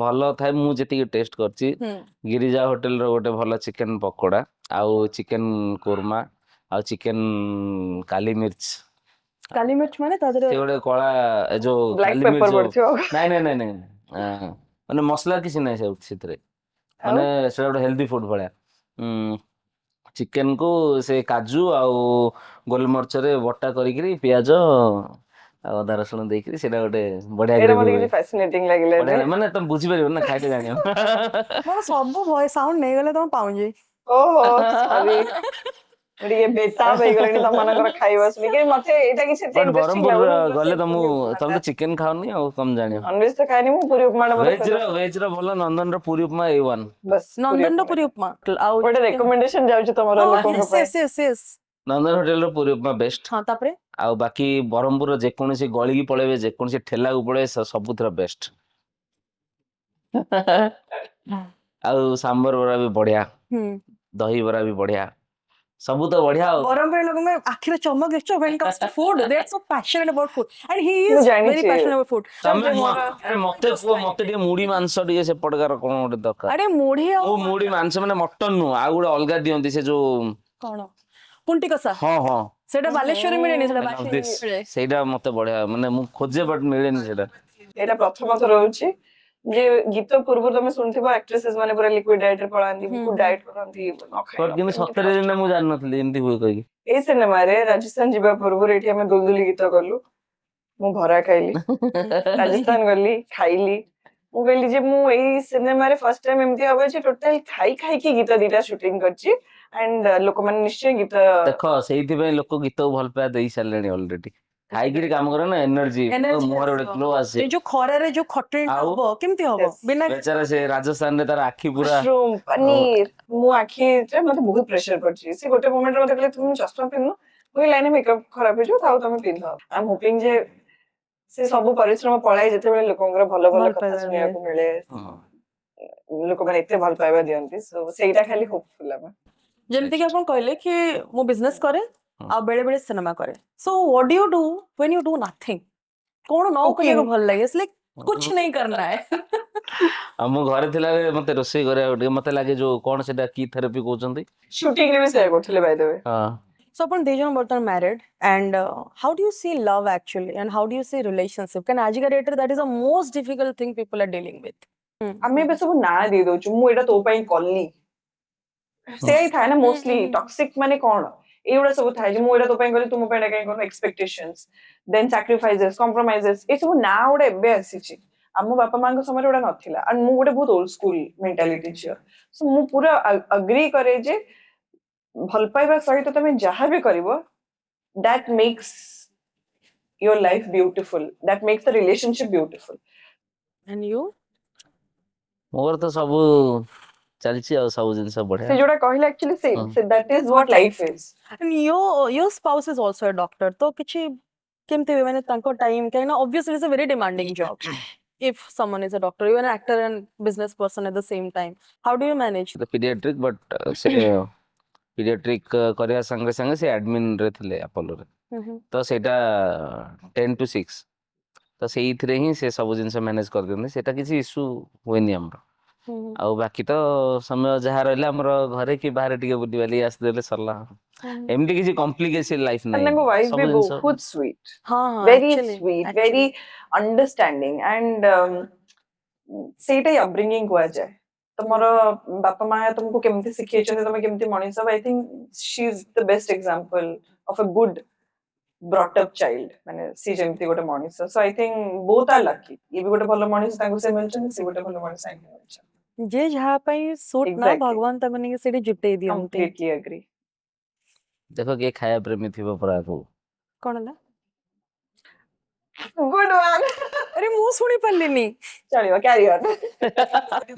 ଭଲ ଥାଏ ମୁଁ ଯେତିକି ଟେଷ୍ଟ କରିଛି ଗିରିଜା ହୋଟେଲର ଗୋଟେ ଭଲ ଚିକେନ ପକୋଡା ଆଉ ଚିକେନ କୋରମା ଆଉ ଚିକେନ କାଲି ମିର୍ଚ काली मिर्च माने ता देहरे ସେ ଗୋଟେ କଳା ଏ ଯୋଉ ବ୍ଲାକ୍ କାଲି ପେପର ମିର୍ଚ ପଡିଥିବ ନାଇଁ ନାଇଁ ନାଇଁ ନାଇଁ ମାନେ ମସଲା କିଛି ନାହିଁ ସେଥିରେ ମାନେ ସେଟା ଗୋଟେ ହେଲ୍ଦି ଫୁଡ ଭଳିଆ ଚିକେନ କୁ ସେ କାଜୁ ଆଉ ଗୋଲମରିଚରେ ବଟା କରିକିରି ପିଆଜ ଆଉ ଅଦା ରସୁଣ ଦେଇକିରି ସେଇଟା ଗୋଟେ ବଢିଆ ଏଇଟା ଗ୍ରେଭି ମତେ ହୁଏ କିଛି ଫ୍ୟାସିନେଟିଂ ଲାଗିଲାନି ବଢିଆ ମାନେ ତମେ ବୁଝିପାରିବ ନା ଖାଇଲେ ଜାଣିବ ମୋର ସବୁ ଭଏस ସାଉଣ୍ଡ ନେଇ गले तम पाउंजी ଓହୋ ସରି ମୁଁ ଟିକେ ବେତାବ ହେଇଗଲିଣି ତମମାନଙ୍କର ଖାଇବା ଶୁଣିକି ମତେ ଏଇଟା କିଛି ଏତେ ବଟ୍ ଇଣ୍ଟରେଷ୍ଟିଂ ବ୍ରହ୍ମପୁର ଲାଗୁନି ଗଲେ ତମେ ତ ଚିକେନ ଖାଅନି ଆଉ କମ ଜାଣିବ ନନଭେଜ ତ ଖାଏନି ମୁଁ ପୁରୀ ଉପମାଟା ମତେ ଭେଜ ର ଭଲ ନନ୍ଦନର ପୁରୀ ଉପମା A1 ବସ୍ ପୁରୀ नंदन ଉପମା पुरी उपमा आउ ଗୋଟେ ରେକମେଣ୍ଡେସନ ଯାଉଛି ତମର ଲୋକଙ୍କ यस ପାଇଁ यस यस यस ନନ୍ଦନ ହୋଟେଲ ର ପୁରୀ ଉପମା ବେଷ୍ଟ हाँ तापरे ଆଉ ବାକି ବ୍ରହ୍ମପୁରର ଯେକୌଣସି ଗଳିକି ପଳେଇବେ ଯେକୌଣସି ଠେଲାକୁ ପଳେଇବେ ସବୁଥିର ବେଷ୍ଟ ଆଉ ସାମ୍ବର ବରା ବି ବଢିଆ ଦହି ବରା ବି ବଢିଆ ସବୁ ତ ବଢିଆ ଆଉ बरमपुर लोगों में आखिर चमक देखो when it comes to food they are so passionate about food and he ମୁଁ is very ଜାଣିଛି passionate about food ତମେ ମୋର ଆରେ ମତେ ଟିକେ ମୁଢି ମାଂସ ଟିକେ ସେପଟକାର କଣ ଗୋଟେ ଦରକାର अरे मुढ़ी ମୁଁ ମୁଢି ମାଂସ ମାନେ ମଟନ ନୁହଁ ଆଉ ଗୋଟେ ଅଲଗା ଦିଅନ୍ତି ସେ ଯୋଉ कौन पुंटी कसा ହଁ ହଁ सेटा बालेश्वरी मिलेनी सेटा I love बालेश्वरी this. मिले ସେଇଟା ମତେ ବଢିଆ ମାନେ ମୁଁ ଖୋଜେ ବଟ୍ ମିଳେନି ସେଇଟା ଏଇଟା ପ୍ରଥମ ଥର ହଉଛି ଯେ ଗୀତ ପୂର୍ବରୁ ତମେ ଶୁଣିଥିବ ଆକ୍ଟ୍ରେସେସ୍ ମାନେ ପୁରା ଲିକ୍ୱିଡ ଡାଏଟ ରେ ପଳାନ୍ତି ବହୁତ ଡାଏଟ କରନ୍ତି ନ ଖାଇ ବଟ୍ କିନ୍ତୁ ସତରେ ଦିନେ ମୁଁ ଜାଣିନଥିଲି ଏମିତି ହୁଏ କହିକି ଏଇ ସିନେମାରେ ରାଜସ୍ଥାନ ଯିବା ପୂର୍ବରୁ ଏଇଠି ଆମେ ଦୁଲଦୁଲି ଗୀତ କଲୁ ମୁଁ ଭରା ଖାଇଲି ରାଜସ୍ଥାନ ଗଲି ଖାଇଲି ମୁଁ କହିଲି ଯେ ମୁଁ ଏଇ ସିନେମାରେ ଫାର୍ଷ୍ଟ ଟାଇମ ଏମିତି ହବ ଯେ ଟୋଟାଲ ଖାଇ ଖାଇକି ଗୀତ ଦିଟା ସୁଟିଂ କରିଛି ଆଣ୍ଡ ଲୋକମାନେ ନିଶ୍ଚୟ ଗୀତ ଦେଖ ସେଇଥିପାଇଁ ଲୋକ ଗୀତକୁ ଭଲ ପାଇବା ଦେଇ ସାରିଲେଣି ଅଲରେଡି ଖାଇକିରି କାମ କରେ ନା ଏନର୍ଜି Energy ମୁହଁରେ ଗୋଟେ ଆସିବ। ଗ୍ଲୋ ଆସେ ଏ ଯୋଉ ଖରାରେ ଯୋଉ ଖଟଣି ଆଉ? ହବ କେମିତି ହବ Yes. ବିନା ବେଚାରା ସେ ରାଜସ୍ଥାନରେ ତାର ଆଖି ପୁରା ମସରୁମ ପନିର ମୋ ଆଖିରେ ମତେ ବହୁତ ପ୍ରେସର ପଡିଛି ସେ ଗୋଟେ ମୋମେଣ୍ଟରେ ମତେ କହିଲେ ତୁମେ ଚଷମା ପିନ୍ଧୁ ମୁଁ ଲାଇନ ମେକଅପ ଖରାପ ହେଇଯିବ ଥାଉ ତମେ ପିନ୍ଧ ଆଇ ଏମ୍ ହୋପିଂ ଯେ ସେ ସବୁ ପରିଶ୍ରମ ପଳାଏ ଯେତେବେଳେ ଲୋକଙ୍କର ଭଲ ଭଲ ଭଲ କଥା ପାଇବା ଶୁଣିବାକୁ ମିଳେ ହଁ। ଲୋକମାନେ ଏତେ ଭଲ ପାଇବା ଦିଅନ୍ତି so ସେଇଟା ଖାଲି ହୋପଫୁଲ ଆମେ ଯେମିତି କି ଆପଣ କହିଲେ କି ମୁଁ ବିଜନେସ କରେ ଆଉ ବେଳେ ବେଳେ ସିନେମା କରେ so what do you do when you do nothing କଣ ନ କରିବାକୁ ଭଲ ଲାଗେ it's like कुछ नहीं करना है ଆଉ ମୁଁ ଘରେ ଥିଲାବେଳେ ମତେ ରୋଷେଇ କରିବାକୁ ଟିକେ ମତେ ଲାଗେ ଯୋଉ କଣ ସେଟା କି ଥେରାପି କହୁଛନ୍ତି ସୁଟିଂ ରେ ବି ସେୟା କରୁଥିଲେ ବାଇ ଦ ୱେ ହଁ so ଆପଣ ଦି ଜଣ ବର୍ତ୍ତମାନ married and how do you see love actually and how do you see relationship can ଆଜିକା ଡେଟ୍ ରେ that is the most difficult thing people are dealing with ଆମେ ଏବେ ସବୁ ନାଁ ଦେଇ ଦଉଛୁ ମୁଁ ଏଇଟା ତୋ ପାଇଁ କଲି ସେଇ ଥାଏ ନା ମୋଷ୍ଟଲି ଟକ୍ସିକ ମାନେ କଣ ଏଇଗୁଡା ସବୁ ଥାଏ ଯେ ମୁଁ ଏଇଟା ତୋ ପାଇଁ କଲି ତୁ ମୋ ପାଇଁ ଏଇଟା କାଇଁ କରୁନୁ ଏକ୍ସପେକ୍ଟେସନ୍ସ ଦେନ୍ ସାକ୍ରିଫାଇସେସ୍ କମ୍ପ୍ରମାଇଜେସ୍ ଏଇ ସବୁ ନାଁ ଗୁଡା ଏବେ ଆସିଛି ଆମ ବାପା ମାଙ୍କ ସମୟରେ ଗୁଡା ନଥିଲା ଆଉ ମୁଁ ଗୋଟେ ବହୁତ ଓଲ୍ଡ ସ୍କୁଲ ମେଣ୍ଟାଲିଟି ଝିଅ ସୋ ମୁଁ ପୁରା ଅଗ୍ରି କରେ ଯେ ଭଲ ପାଇବା ସହିତ ତମେ ଯାହା ବି କରିବ that makes your life beautiful that makes the relationship beautiful and you ମୋର ତ ସବୁ ଚାଲିଛି ଆଉ ସବୁ ଜିନିଷ ବଢିଆ ସେ ଯୋଉଟା କହିଲେ actually ହଁ। that is what life is and your spouse is also a doctor ତ କିଛି କେମିତି ହୁଏ ମାନେ ତାଙ୍କ ଟାଇମ କାହିଁକି ନା obviously it's a very demanding job if someone is a doctor you are an actor and business person at the same time how do you manage paediatric but ସେ paediatric କରିବା ସାଙ୍ଗେ ସାଙ୍ଗେ ସେ ଆଡମିନ୍ ରେ ଥିଲେ ଆପୋଲୋରେ ତ ସେଇଟା 10 to 6 ତ ସେଇଥିରେ ହିଁ ସେ ସବୁ ଜିନିଷ ମ୍ୟାନେଜ କରିଦିଅନ୍ତି ସେଇଟା କିଛି ଇସ୍ୟୁ ହୁଏନି ଆମର ଆଉ ବାକି ତ ସମୟ ଯାହା ରହିଲା ଆମର ଘରେ କି ବାହାରେ ଟିକେ ବୁଲିବାଲି ଆସିଦେଲେ ସରିଲା ଏମିତି କିଛି କମ୍ପ୍ଲିକେସନ ଲାଇଫ and ନାହିଁ ତାଙ୍କ wife ସବୁ ବି ଜିନିଷ ବହୁତ sweet ହଁ very actually sweet very understanding and ସେଇଟା ହିଁ upbringing କୁହାଯାଏ ତମର ବାପା ମା ତମକୁ କେମିତି ଶିଖେଇଛନ୍ତି ତମେ କେମିତି ମଣିଷ ହବ I think she is the best example of a good brought up child ମାନେ ସେ ଯେମିତି ଗୋଟେ ମଣିଷ so I think both are lucky ଇଏ ବି ଗୋଟେ ଭଲ ମଣିଷ ତାଙ୍କୁ ସେ ମିଳିଛନ୍ତି ସେ ଗୋଟେ ଭଲ ମଣିଷ ତାଙ୍କୁ ମିଳିଛନ୍ତି ଯେ ଯାହା ପାଇଁ ସୁଟ୍ ନା Exactly. ଭଗବାନ ତାଙ୍କୁ ନେଇକି ସେଠି ଜୁଟେଇ ଦିଅନ୍ତି completely agree ଦେଖ କିଏ ଖାଇବା ପ୍ରେମୀ ଥିବ ପୁରା ଆଗକୁ କଣ ହେଲା good one ଆରେ ମୁଁ ଶୁଣି ପାରିଲିନି ଚଳିବ carry on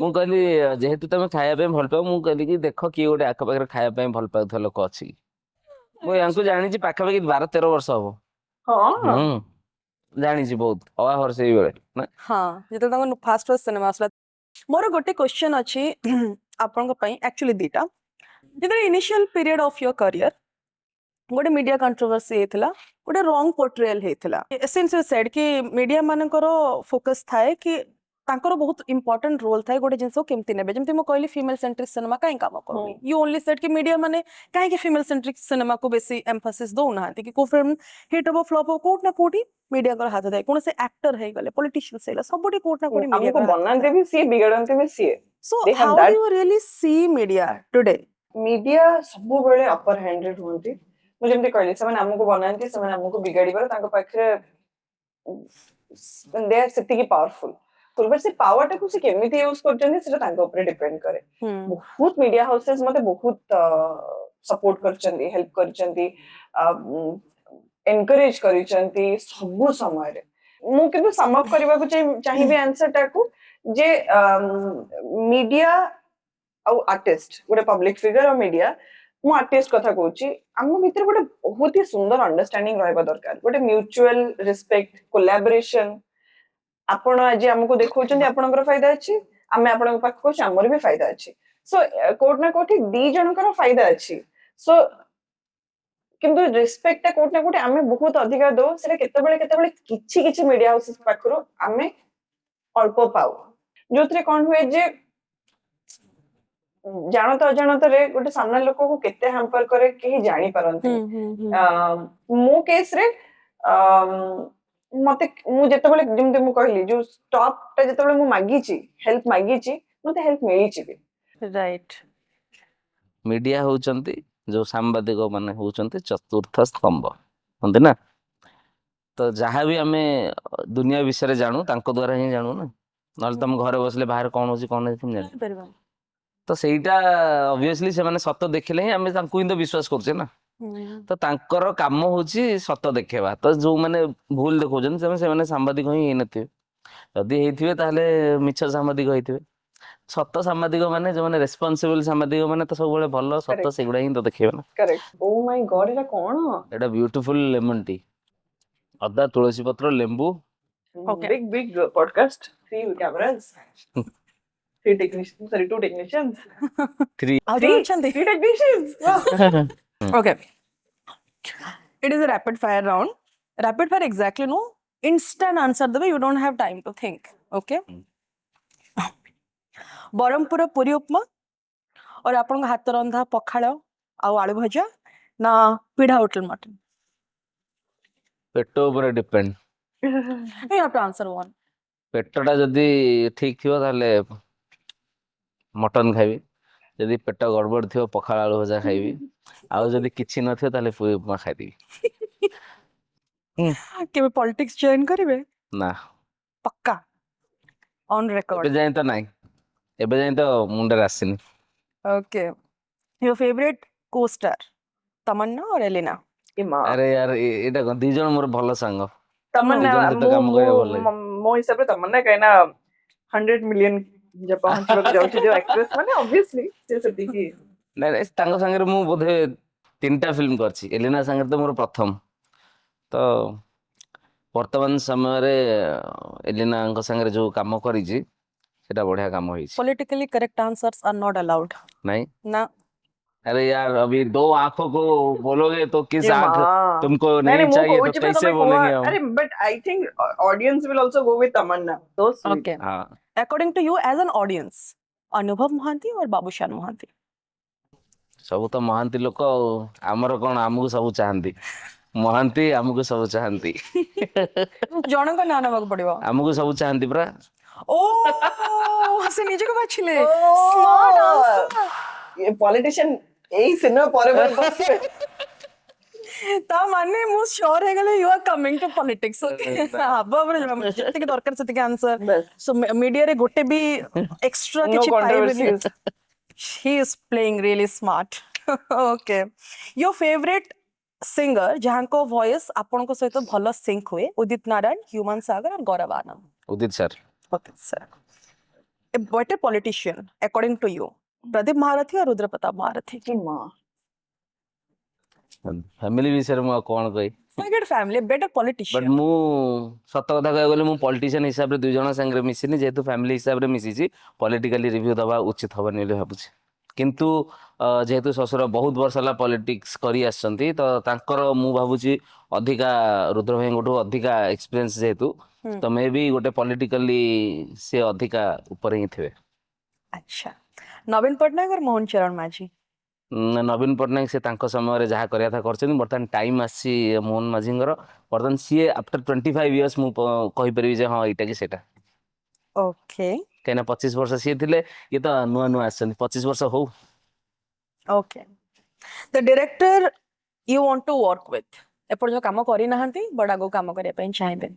ମୁଁ କହିଲି ଯେହେତୁ ତମେ ଖାଇବା ପାଇଁ ଭଲ ପାଅ ମୁଁ କହିଲି କି ଦେଖ କିଏ ଗୋଟେ ଆଖପାଖରେ ଖାଇବା ପାଇଁ ଭଲ ପାଉଥିବା ଲୋକ ଅଛି କି? ମୁଁ ୟାଙ୍କୁ ଜାଣିଛି ପାଖାପାଖି 12-13 ବର୍ଷ ହବ ହଁ ଜାଣିଛି ବହୁତ ଅବାହର ସେଇବେଳେ ନା ହଁ ଯେତେବେଳେ ତାଙ୍କ ଫାଷ୍ଟ ଫାଷ୍ଟ ସିନେମା ଆସିଲା ମୋର ଗୋଟେ କ୍ୱେଶ୍ଚନ ଅଛି ଆପଣଙ୍କ ପାଇଁ ଆକ୍ଚୁଆଲି ଦିଟା ଯେତେବେଳେ ଇନିशियल ପିରିୟड ଅଫ योर करियर ଗୋଟେ ମିଡିଆ କଣ୍ଟ୍ରୋଭର୍ସି ହେଇଥିଲା ଗୋଟେ ରଙ୍ଗ ପୋର୍ଟ୍ରିଏଲ ହେଇଥିଲା ସିନ୍ସ ୟୁ ସେଡ୍ କି ମିଡିଆ ମାନଙ୍କର ଫୋକସ ଥାଏ କି ତାଙ୍କର ବହୁତ ଇମ୍ପୋର୍ଟାଣ୍ଟ ରୋଲ ଥାଏ ଗୋଟେ ଜିନିଷ କେମିତି ନେବେ ଯେମିତି ମୁଁ କହିଲି ଫିମେଲ ସେଣ୍ଟ୍ରିକ ସିନେମା କାହିଁ କାମ କରୁନି ୟୁ ଓନଲି ସେଟ୍ କି ମିଡିଆ ମାନେ କାହିଁକି ଫିମେଲ ସେଣ୍ଟ୍ରିକ ସିନେମାକୁ ବେଶୀ ଏମ୍ଫାସିସ୍ ଦଉନାହାନ୍ତି କି କୋଉ ଫିଲ୍ମ ହିଟ୍ ହବ ଫ୍ଲପ୍ ହବ କୋଉଠି ନା କୋଉଠି ମିଡିଆଙ୍କର ହାତ ଥାଏ କୌଣସି ଆକ୍ଟର ହେଇଗଲେ ପଲିଟିशिଆନ୍ସ ହେଇଗଲେ ସବୁଠି କୋଉଠି ନା କୋଉଠି ଆମକୁ ମିଡିଆ ବନାନ୍ତି ବି ସିଏ ବିଗଡନ୍ତି ବି ସିଏ so they have how that- do you really see media today media ସବୁବେଳେ ଅପର ହ୍ୟାଣ୍ଡରେ ରୁହନ୍ତି ମୁଁ ଯେମିତି କହିଲି ସେମାନେ ଆମକୁ ବନାନ୍ତି ସେମାନେ ଆମକୁ ବିଗାଡିବାର ତାଙ୍କ ପାଖରେ ଦେ ଆର୍ ସେତିକି ପାୱାରଫୁଲ ବଟ୍ ସେ ପାୱାରଟାକୁ ସେ କେମିତି ୟୁଜ କରୁଛନ୍ତି ସେଟା ତାଙ୍କ ଉପରେ ଡିପେଣ୍ଡ କରେ ବହୁତ ମିଡିଆ ହାଉସେସ୍ ମତେ ବହୁତ ସପୋର୍ଟ କରିଛନ୍ତି ହେଲ୍ପ କରିଛନ୍ତି ଏନକରେଜ କରିଛନ୍ତି ସବୁ ସମୟରେ ମୁଁ କିନ୍ତୁ ସମଅପ୍ କରିବାକୁ ଚାହିଁବି ଆନ୍ସର ଟାକୁ ଯେ ମିଡିଆ ଆଉ ଆର୍ଟିଷ୍ଟ ଗୋଟେ ପବ୍ଲିକ ଫିଗର ଆଉ ମିଡିଆ ମୁଁ ଆର୍ଟିଷ୍ଟ କଥା କହୁଛି ଆମ ଭିତରେ ଗୋଟେ ବହୁତ ହି ସୁନ୍ଦର ଅଣ୍ଡରଷ୍ଟାଣ୍ଡିଂ ରହିବା ଦରକାର ଗୋଟେ ମ୍ୟୁଚୁଆଲ ରେସ୍ପେକ୍ଟ କୋଲାବୋରେସନ ଆପଣ ଆଜି ଆମକୁ ଦେଖଉଛନ୍ତି ଆପଣଙ୍କର ଫାଇଦା ଅଛି ଆମେ ଆପଣଙ୍କ ପାଖକୁ କହୁଛୁ ଆମର ବି ଫାଇଦା ଅଛି ସୋ କୋଉଠି ନା କୋଉଠି ଦି ଜଣଙ୍କର ଫାଇଦା ଅଛି ସୋ କିନ୍ତୁ ରେସ୍ପେକ୍ଟ ଟା କୋଉଠି ନା କୋଉଠି ଆମେ ବହୁତ ଅଧିକା ଦଉ ସେଟା କେତେବେଳେ କେତେବେଳେ କିଛି କିଛି ମିଡିଆ ହାଉସେସ୍ ପାଖରୁ ଆମେ ଅଳ୍ପ ପାଉ ଯୋଉଥିରେ କଣ ହୁଏ ଯେ ଜାଣତ ଅଜାଣତରେ ଗୋଟେ ସାମ୍ନା ଲୋକକୁ କେତେ ହ୍ୟାମ୍ପର କରେ କେହି ଜାଣିପାରନ୍ତି ମୋ କେସରେ ମତେ ମୁଁ ଯେତେବେଳେ ଯେମିତି ମୁଁ କହିଲି ଯୋଉ ଷ୍ଟପ୍ ଟା ଯେତେବେଳେ ମୁଁ ମାଗିଛି ହେଲ୍ପ ମାଗିଛି ମତେ ହେଲ୍ପ ମିଳିଛି ବି ରାଇଟ୍ ମିଡିଆ ହଉଛନ୍ତି ଯୋଉ ସାମ୍ବାଦିକ ମାନେ ହଉଛନ୍ତି ଚତୁର୍ଥ ସ୍ତମ୍ଭ ହନ୍ତି ନା ତ ଯାହା ବି ଆମେ ଦୁନିଆ ବିଷୟରେ ଜାଣୁ ତାଙ୍କ ଦ୍ୱାରା ହିଁ ଜାଣୁ ନା ନହେଲେ ତମ ଘରେ ବସିଲେ ବାହାରେ କଣ ହଉଛି କଣ ନାହିଁ କେମିତି ଜାଣିବ ତ ସେଇଟା ଅବଭିୟସଲି ସେମାନେ ସତ ଦେଖିଲେ ହିଁ ଆମେ ତାଙ୍କୁ ହିଁ ତ ବିଶ୍ୱାସ କରୁଛେ ନା ତ ତାଙ୍କର କାମ ହଉଛି ସତ ଦେଖେଇବା ତ ଯୋଉମାନେ ଭୁଲ ଦେଖଉଛନ୍ତି ସେମାନେ ସାମ୍ବାଦିକ ହିଁ ହେଇନଥିବେ ଯଦି ହେଇଥିବେ ତାହେଲେ ମିଛ ସାମ୍ବାଦିକ ହେଇଥିବେ ସତ ସାମ୍ବାଦିକ ମାନେ ଯୋଉମାନେ ରେସ୍ପନ୍ସିବଲ ସାମ୍ବାଦିକ ମାନେ ତ ସବୁବେଳେ ଭଲ ସତ Correct. ସେଗୁଡା ହିଁ ତ ଦେଖେଇବେ ନା କରେକ୍ଟ ଓ ମାଇ ଗଡ ଏଟା କଣ ଏଇଟା ବ୍ୟୁଟିଫୁଲ ଲେମନ ଟି ଅଦା ତୁଳସୀ ପତ୍ର ଲେମ୍ବୁ Okay. big podcast 3 cameras 3 technicians sorry 2 technicians ଆଉ ଜଣେ ଅଛନ୍ତି 3 technicians wow. Okay. It is a rapid fire round. Rapid fire exactly no instant answer the way you don't have time to think. Okay. Berhampur Puri ଉପମା और ଆପଣଙ୍କ ହାତ ରନ୍ଧା ପଖାଳ ଆଉ ଆଳୁ ଭଜା ନା ପିଢା ହୋଟେଲ ମଟନ ପେଟ ଉପରେ depend you have to answer one ପେଟଟା ଯଦି ଠିକ ଥିବ ତାହେଲେ ମଟନ ଖାଇବି ଯଦି ପେଟ ଗଡବଡ ଥିବ ପଖାଳ ଆଳୁ ଭଜା ଖାଇବି ଆଉ ଯଦି କିଛି ନଥିବ ତାହେଲେ ପୁରୀ ଉପମା ଖାଇଦେବି କେବେ ପଲିଟିକ୍ସ ଜଏନ୍ କରିବେ ନା ପକ୍କା ଅନ୍ ଏବେ ରେକର୍ଡ ଯାଏଁ ତ ନାହିଁ ଏବେ ଯାଏଁ ତ ମୁଣ୍ଡରେ ଆସିନି ओके योर फेवरेट को-स्टार तमन्ना और एलिना ଏ ମା ଆରେ ୟାର ଏଇଟା କଣ ଦି ଜଣ ମୋର ଭଲ ସାଙ୍ଗ ତମନ୍ନା ଦି ଜଣ ସହିତ କାମ କରିବାକୁ ଭଲ ଲାଗେ ମୋ ହିସାବରେ ତମନ୍ନା କାହିଁକିନା 100 ମିଲିୟନ ଯେ ପହଞ୍ଚିବାକୁ ଯାଉଛି ଯୋଉ ଆକ୍ଟ୍ରେସ୍ ମାନେ ଅବଭିୟସଲି ସେ ସେତିକି ନାଇଁ ନାଇଁ ତାଙ୍କ ସାଙ୍ଗରେ ମୁଁ ବୋଧେ 3ଟା ଫିଲ୍ମ କରିଛି ଏଲିନା ସାଙ୍ଗରେ ତ ମୋର ପ୍ରଥମ ତ ବର୍ତ୍ତମାନ ସମୟରେ ଏଲିନାଙ୍କ ସାଙ୍ଗରେ ଯୋଉ କାମ କରିଛି ସେଟା ବଢିଆ କାମ ହେଇଛି politically correct answers are not allowed ନାଇଁ ना अरे यार अभी 2 आंखों को बोलोगे तो किस ଏ आंख ମା तुमको ନାଇଁ नहीं ମୁଁ चाहिए तो କହୁଛି ବା कैसे ତମେ କୁହ बोलेंगे हम ଆରେ but I think audience will also go with Tamanna so sweet okay हाँ according to you as an audience अनुभव महांती और बाबूशान महांती ସବୁ ତ ମହାନ୍ତି ଲୋକ ଆଉ ଆମର କଣ ଆମକୁ ସବୁ ଚାହାନ୍ତି ମହାନ୍ତି ଆମକୁ ସବୁ ଚାହାନ୍ତି ଜଣଙ୍କ ନାଁ ନେବାକୁ ପଡିବ ଆମକୁ ସବୁ ଚାହାନ୍ତି ପରା ଓ ସେ ନିଜକୁ ବାଛିଲେ ସ୍ମାର୍ଟ ଆନ୍ସର ପଲିଟିशिଆନ ଏଇ ସିନେମା ପରେ ପରେ ବସିବେ ତା ମାନେ ମୁଁ ଶ୍योର ହେଇଗଲେ you are coming to politics okay ଭାବରେ ଯେତିକି ଦରକାର ସେତିକି ଆନ୍ସର ବାସ୍ ସୋ ମିଡିଆରେ ଗୋଟେ ବି ଏକ୍ସଟ୍ରା No କିଛି ପାଇବେନି controversies. he is playing really smart okay your favorite singer ଯାହାଙ୍କ ଭଏସ ଆପଣଙ୍କ ସହିତ ଭଲ ସିଙ୍କ ହୁଏ ଉଦିତ ନାରାୟଣ ହ୍ୟୁମାନ ସାଗର और Gaurav Anand Udit sir okay sir a better politician according to you Pradeep Maharathi और रुद्र प्रताप महारथी କି ମା ଫ୍ୟାମିଲି ବିଷୟରେ ମୁଁ ଆଉ କଣ କହିବି forget family better but politician ମୁଁ ସତ କଥା କହିବାକୁ ଗଲେ ମୁଁ ପଲିଟିସିଆନ ହିସାବରେ 2 ଜଣ ସାଙ୍ଗରେ ମିଶିନି ଯେହେତୁ ଫ୍ୟାମିଲି ହିସାବରେ ମିଶିଛି ପଲିଟିକାଲି ରିଭ୍ୟୁ ଦେବା ଉଚିତ ହବନି ବୋଲି ଭାବୁଛି କିନ୍ତୁ ଯେହେତୁ ଶ୍ୱଶୁର ବହୁତ ବର୍ଷ ହେଲା ପଲିଟିକ୍ସ କରି ଆସିଛନ୍ତି ତ ତାଙ୍କର ମୁଁ ଭାବୁଛି ଅଧିକା ରୁଦ୍ର ଭାଇଙ୍କଠୁ ଅଧିକା ଏକ୍ସପିରିଏନ୍ସ ଯେହେତୁ ହୁଁ। ତ ମେ ବି ଗୋଟେ ପଲିଟିକାଲି ସେ ଅଧିକା ଉପରେ ହିଁ ଥିବେ। ଆଚ୍ଛା, ନବୀନ ପଟ୍ଟନାୟକ और ମୋହନ ଚରଣ ମାଝୀ? ନବୀନ ପଟ୍ଟନାୟକ ସେ ତାଙ୍କ ସମୟରେ ଯାହା କରିବା କଥା କରିଛନ୍ତି। ବର୍ତ୍ତମାନ ଟାଇମ୍ ଆସିଛି ମୋହନ ମାଝୀଙ୍କର। ବର୍ତ୍ତମାନ ସିଏ ଆଫ୍ଟର 25 ଇୟର୍ସ ମୁଁ କହିପାରିବି ଯେ ହଁ ଏଇଟା କି ସେଇଟା। ଓକେ କାହିଁକିନା 25 ବର୍ଷ ସିଏ ଥିଲେ, ଇଏ ତ ନୂଆ ନୂଆ ଆସିଛନ୍ତି, 25 ବର୍ଷ ହଉ। Okay, the director you want to work with, ଏପଟେ ଯୋଉ କାମ କରିନାହାନ୍ତି ବଟ୍ ଆଗକୁ କାମ କରିବା ପାଇଁ ଚାହିଁବେ?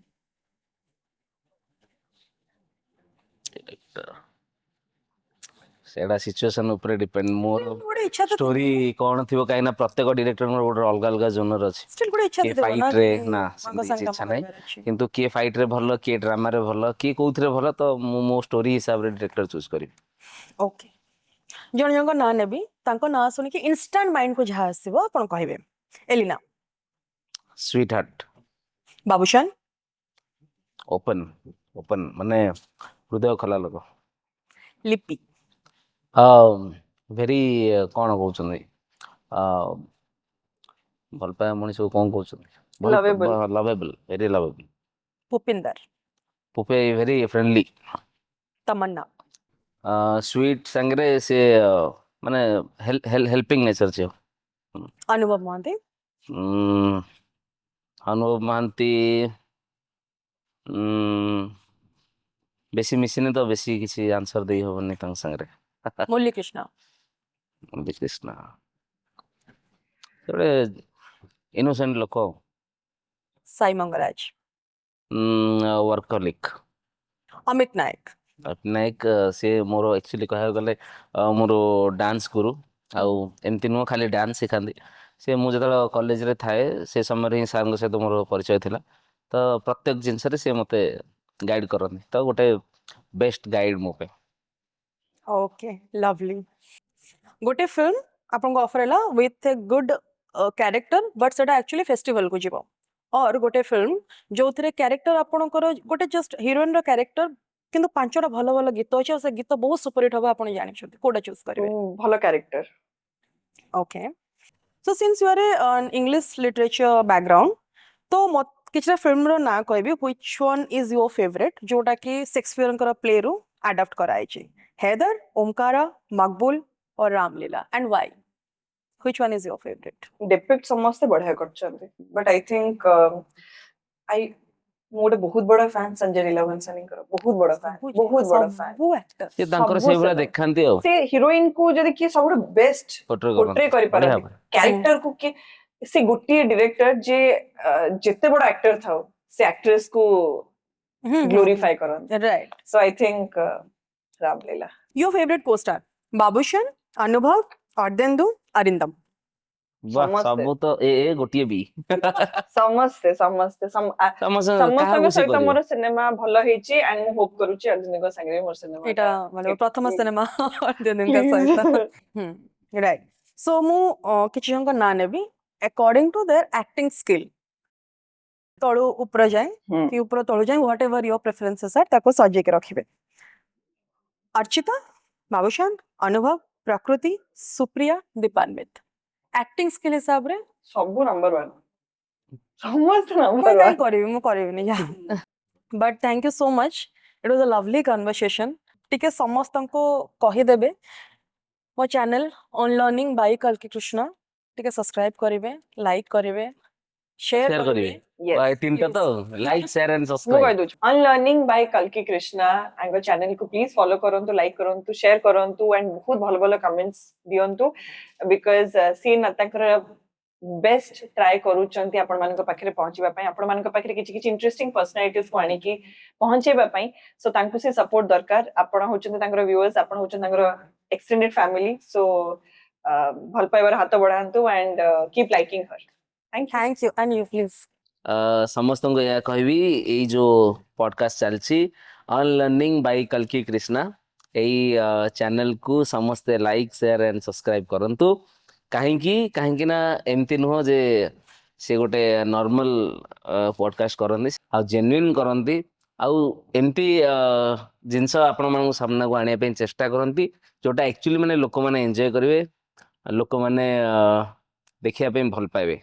ସେଇଟା ସିଚୁଏସନ ଉପରେ ଡିପେଣ୍ଡ। ମୋର ଗୋଟେ ଇଚ୍ଛା ତ ଷ୍ଟୋରି କଣ ଥିବ, କାହିଁକିନା ପ୍ରତ୍ୟେକ ଡିରେକ୍ଟରଙ୍କର ଗୋଟେ ଅଲଗା ଅଲଗା ଜୋନର ଅଛି। ଷ୍ଟିଲ୍ ଗୋଟେ ଇଚ୍ଛା କିଏ ଥିବ ନା ଫାଇଟ ରେ, କି ନା ତାଙ୍କ ସେମିତି କିଛି ସାଙ୍ଗେ ଇଚ୍ଛା କାମ ନାହିଁ। କରିବାର ଅଛି। କିନ୍ତୁ କିଏ ଫାଇଟ ରେ ଭଲ, କିଏ ଡ୍ରାମାରେ ଭଲ, କିଏ କୋଉଥିରେ ଭଲ, ତ ମୁଁ ମୋ ଷ୍ଟୋରି ହିସାବରେ ଡିରେକ୍ଟର ଚୁଜ୍ କରିବି। ଓକେ, ଜଣ ଜଣଙ୍କ ନାଁ ନେବି, ତାଙ୍କ ନାଁ ଶୁଣିକି ଇନଷ୍ଟାଣ୍ଟ ମାଇଣ୍ଡକୁ ଯାହା ଆସିବ ଆପଣ କହିବେ। Elina? Sweetheart, Babushaan? Open open ମାନେ ହୃଦୟ ଖୋଲା ଲୋକ। ଲିପି? ଭେରି କଣ କହୁଛନ୍ତି, ଭଲ ପାଇବା ମଣିଷକୁ କଣ କହୁଛନ୍ତି, Lovable. Lovable, very lovable. Bhupinder? ପୁପେ ଭେରି ଫ୍ରେଣ୍ଡଲି। ତମନ୍ନା? ସ୍ୱିଟ୍ ସାଙ୍ଗରେ ସେ ମାନେ ହେଲ୍ପିଂ ନେଚର ଝିଅ। ଅନୁଭବ ମହାନ୍ତି? ଅନୁଭବ ମହାନ୍ତି ବେଶୀ ମିଶିନି ତ ବେଶୀ କିଛି ଆନ୍ସର ଦେଇ ହବନି ତାଙ୍କ ସାଙ୍ଗରେ। ମୁରଲୀକୃଷ୍ଣ? କୃଷ୍ଣ ଗୋଟେ ଇନୋସେଣ୍ଟ ଲୋକ। ସାଇ ମଙ୍ଗରାଜ? ୱାର୍କଲିକ୍। ଅମିତ ନାୟକ? ନାୟକ ସେ ମୋର ଆକ୍ଚୁଆଲି କହିବାକୁ ଗଲେ ମୋର ଡାନ୍ସ ଗୁରୁ। ଆଉ ଏମିତି ନୁହଁ ଖାଲି ଡାନ୍ସ ଶିଖାନ୍ତି। ସେ ମୁଁ ଯେତେବେଳେ କଲେଜରେ ଥାଏ ସେ ସମୟରେ ହିଁ ସାର୍ଙ୍କ ସହିତ ମୋର ପରିଚୟ ଥିଲା। ତ ପ୍ରତ୍ୟେକ ଜିନିଷରେ ସେ ମୋତେ ଗାଇଡ୍ କରନ୍ତି, ତ ଗୋଟେ ବେଷ୍ଟ ଗାଇଡ୍ ମୋ ପାଇଁ। Okay, lovely. ଗୋଟେ ଫିଲ୍ମ ଆପଣଙ୍କୁ ଅଫର ହେଲା with a good character but ସେଟା ଆକ୍ଚୁଆଲି ଫେଷ୍ଟିଭାଲକୁ ଯିବ, ଅର୍ ଗୋଟେ ଫିଲ୍ମ ଯୋଉଥିରେ କ୍ୟାରେକ୍ଟର ଆପଣଙ୍କର ଗୋଟେ ଜଷ୍ଟ ହିରୋଇନର କ୍ୟାରେକ୍ଟର କିନ୍ତୁ 5ଟା ଭଲ ଭଲ ଗୀତ ଅଛି ଆଉ ସେ ଗୀତ ବହୁତ ସୁପରହିଟ୍ ହବ ଆପଣ ଜାଣିଛନ୍ତି, କୋଉଟା ଚୁଜ୍ କରିବେ? ଭଲ character. Okay, so since you are English literature background, ତ କିଛିଟା ଫିଲ୍ମର ନାଁ କହିବି, which one is your favourite ଯୋଉଟା କି ସେକ୍ସପିୟରଙ୍କର ପ୍ଲେରୁ ଆଡାପ୍ଟ କରାଯାଇଛି? हैदर, ओमकारा, मकबूल और Ramleela, and why? Which one is your favourite? Depict ସମସ୍ତେ ବଢିଆ କରିଛନ୍ତି, ବଟ୍ ଆଇ ଥିଙ୍କ ଆଇ ମୁଁ ଗୋଟେ ବହୁତ ବଡ ଫ୍ୟାନ୍ ସଞ୍ଜୟ ଲୀଲା ଭଂସାଲୀଙ୍କର, ବହୁତ ବଡ ଫ୍ୟାନ୍, ବହୁତ ବଡ ଫ୍ୟାନ୍। ସବୁ एक्टर ସେ ତାଙ୍କର ସେଇଭଳିଆ ଦେଖାନ୍ତି ଆଉ ସେ ହିରୋଇନ କୁ ଯଦି କିଏ ସବୁଠୁ ବେଷ୍ଟ portray ପୋର୍ଟ୍ରେ କରନ୍ତି ବଢିଆ କରିପାରନ୍ତି ଭାବରେ। କ୍ୟାରେକ୍ଟର କୁ କିଏ, ସେ ଗୋଟିଏ ଡିରେକ୍ଟର ଯେ ଯେତେ ବଡ ଆକ୍ଟର ଥାଉ ସେ ଆକ୍ଟ୍ରେସ କୁ ଗ୍ଲୋରିଫାଇ କରନ୍ତି। Right. So I think Ramleela. Your favourite co-star? Babushan, Anubhav, Ardhendu, Arindam? ବାह, ସମସ୍ତେ ସବୁ ତ ଏ ଗୋଟିଏ ବି। ସମସ୍ତେ ସମସ୍ତେ ସମସ୍ତଙ୍କ କାହାକୁ ସେ ସହିତ କରିବେ? ମୋର ସିନେମା ଭଲ ହେଇଛି ଆଣ୍ଡ ମୁଁ ହୋପ କରୁଛି ଅର୍ଜୁନଙ୍କ ସାଙ୍ଗରେ ମୋର ସିନେମା ଏଟା ମାନେ ପ୍ରଥମ ସିନେମା अर्धेंदुଙ୍କ ସହିତ। राइट, सो ମୁଁ କିଛି ଜଣଙ୍କ ନାଁ ନେବି according to their acting skill, ତଳୁ ଉପର ଯାଏ କି ଉପର ତଳୁ ଯାଏ ହ୍ୱାଟ ଏଭର ୟୋର ପ୍ରେଫରେନ୍ସେସ୍ ଆର୍ ତାକୁ ସଜେଇକି ରଖିବେ। अर्चिता, बाबूशान, अनुभव, प्रकृति, सुप्रिया, दीपान्वित? एक्टिंग स्किल हिसाब रे ସବୁ ନମ୍ବର 1, ସମସ୍ତେ ମୁଁ ନମ୍ବର କାଇଁ 1। କରିବି, ମୁଁ କରିବିନି ଯା। But thank you so much, it was a lovely conversation. टिके समस्तंको कहिदेबे मो चैनल ऑन लर्निंग बाय कल्की कृष्णा टिके सब्सक्राइब करिवे, लाइक करिवे, शेयर ସେୟାର करिवे। କରିବେ ତିନିଟା ତ, ଲାଇକ୍ ସେୟାର ଏଣ୍ଡ ମୁଁ ସବସ୍କ୍ରାଇବ। କହିଦଉଛି ଅନଲର୍ନିଂ ବାଇ କଲ୍କି କ୍ରିଷ୍ଣା ଆଙ୍କ ଚ୍ୟାନେଲ କୁ ପ୍ଲିଜ ଫଲୋ କରନ୍ତୁ, ଲାଇକ୍ କରନ୍ତୁ, ସେୟାର କରନ୍ତୁ ଆଣ୍ଡ ବହୁତ ଭଲ ଭଲ କମେଣ୍ଟସ ଦିଅନ୍ତୁ ବିକଜ ସିଏ ନା ତାଙ୍କର ବେଷ୍ଟ ଟ୍ରାଏ କରୁଛନ୍ତି ଆପଣମାନଙ୍କ ପାଖରେ ପହଞ୍ଚିବା ପାଇଁ, ଆପଣମାନଙ୍କ ପାଖରେ କିଛି କିଛି ଇଣ୍ଟରେଷ୍ଟିଂ ପର୍ସନାଲିଟିଜ କୁ ଆଣିକି ପହଞ୍ଚେଇବା ପାଇଁ। ସୋ ତାଙ୍କୁ ସେ ସପୋର୍ଟ ଦରକାର, ଆପଣ ହଉଛନ୍ତି ତାଙ୍କର വ്യൂവേഴ്ସ, ଆପଣ ହଉଛନ୍ତି ତାଙ୍କର ଏକ୍ସଟେଣ୍ଡେଡ ଫ୍ୟାମିଲି। ସୋ ଭଲ ପାଇବାର ହାତ ବଢାନ୍ତୁ and keep liking her. Thank you and you please. ସମସ୍ତଙ୍କୁ ଏହା କହିବି, ଏଇ ଯୋଉ ପଡକାଷ୍ଟ ଚାଲିଛି ଅନଲର୍ନିଂ ବାଇ କଲ୍କି କ୍ରିଷ୍ଣା, ଏଇ ଚ୍ୟାନେଲକୁ ସମସ୍ତେ ଲାଇକ୍ ସେୟାର ଆଣ୍ଡ ସବସ୍କ୍ରାଇବ କରନ୍ତୁ। କାହିଁକି ନା ଏମିତି ନୁହଁ ଯେ ସେ ଗୋଟେ ନର୍ମାଲ ପଡକାଷ୍ଟ କରନ୍ତି, ଆଉ ଜେନ୍ୟୁଇନ୍ କରନ୍ତି, ଆଉ ଏମିତି ଜିନିଷ ଆପଣମାନଙ୍କ ସାମ୍ନାକୁ ଆଣିବା ପାଇଁ ଚେଷ୍ଟା କରନ୍ତି ଯୋଉଟା ଆକ୍ଚୁଆଲି ମାନେ ଲୋକମାନେ ଏନ୍ଜୟ କରିବେ, ଲୋକମାନେ ଦେଖିବା ପାଇଁ ଭଲ ପାଇବେ।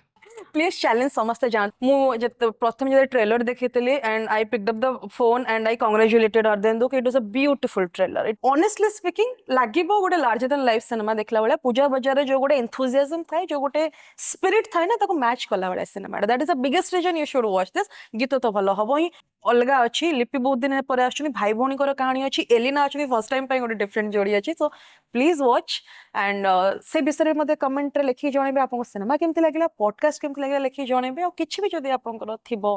प्लीज चैलेंज समस्ते जान मु प्रथम जब ट्रेलर देखी and I picked up the phone and I congratulated Ardhendu it was a beautiful trailer it honestly speaking लागिबो गोटे लार्जर देन लाइफ सिनेमा देखला बेले पूजा बजार जो गोटे एंथुसियाज्म थाए जो गोटे स्पिरिट थाए ना ताको मैच कला बेले cinema that is the biggest reason you should watch this गीत तो भलो हबो ही अलगा अच्छी लिपि बहुत दिन पर आछुनी भाई भौणी कर कहानी अच्छी एलिना अच्छी फर्स्ट टाइम गोटे डिफरेंट जोड़ी अच्छी सो प्लीज वॉच एंड से विषय में कमेंट रे लिखि जणेबे आपन सिनेमा केमति लागला पॉडकास्ट केमति लागला लिखि जणेबे और किछि भी जदि आपन थिबो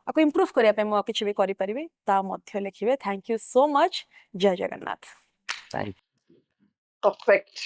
आपको इंप्रूव करिया पे मो किछि भी करि परिबे ता मध्य लिखिबे थैंक यू सो मच जय जगन्नाथ Thank परफेक्ट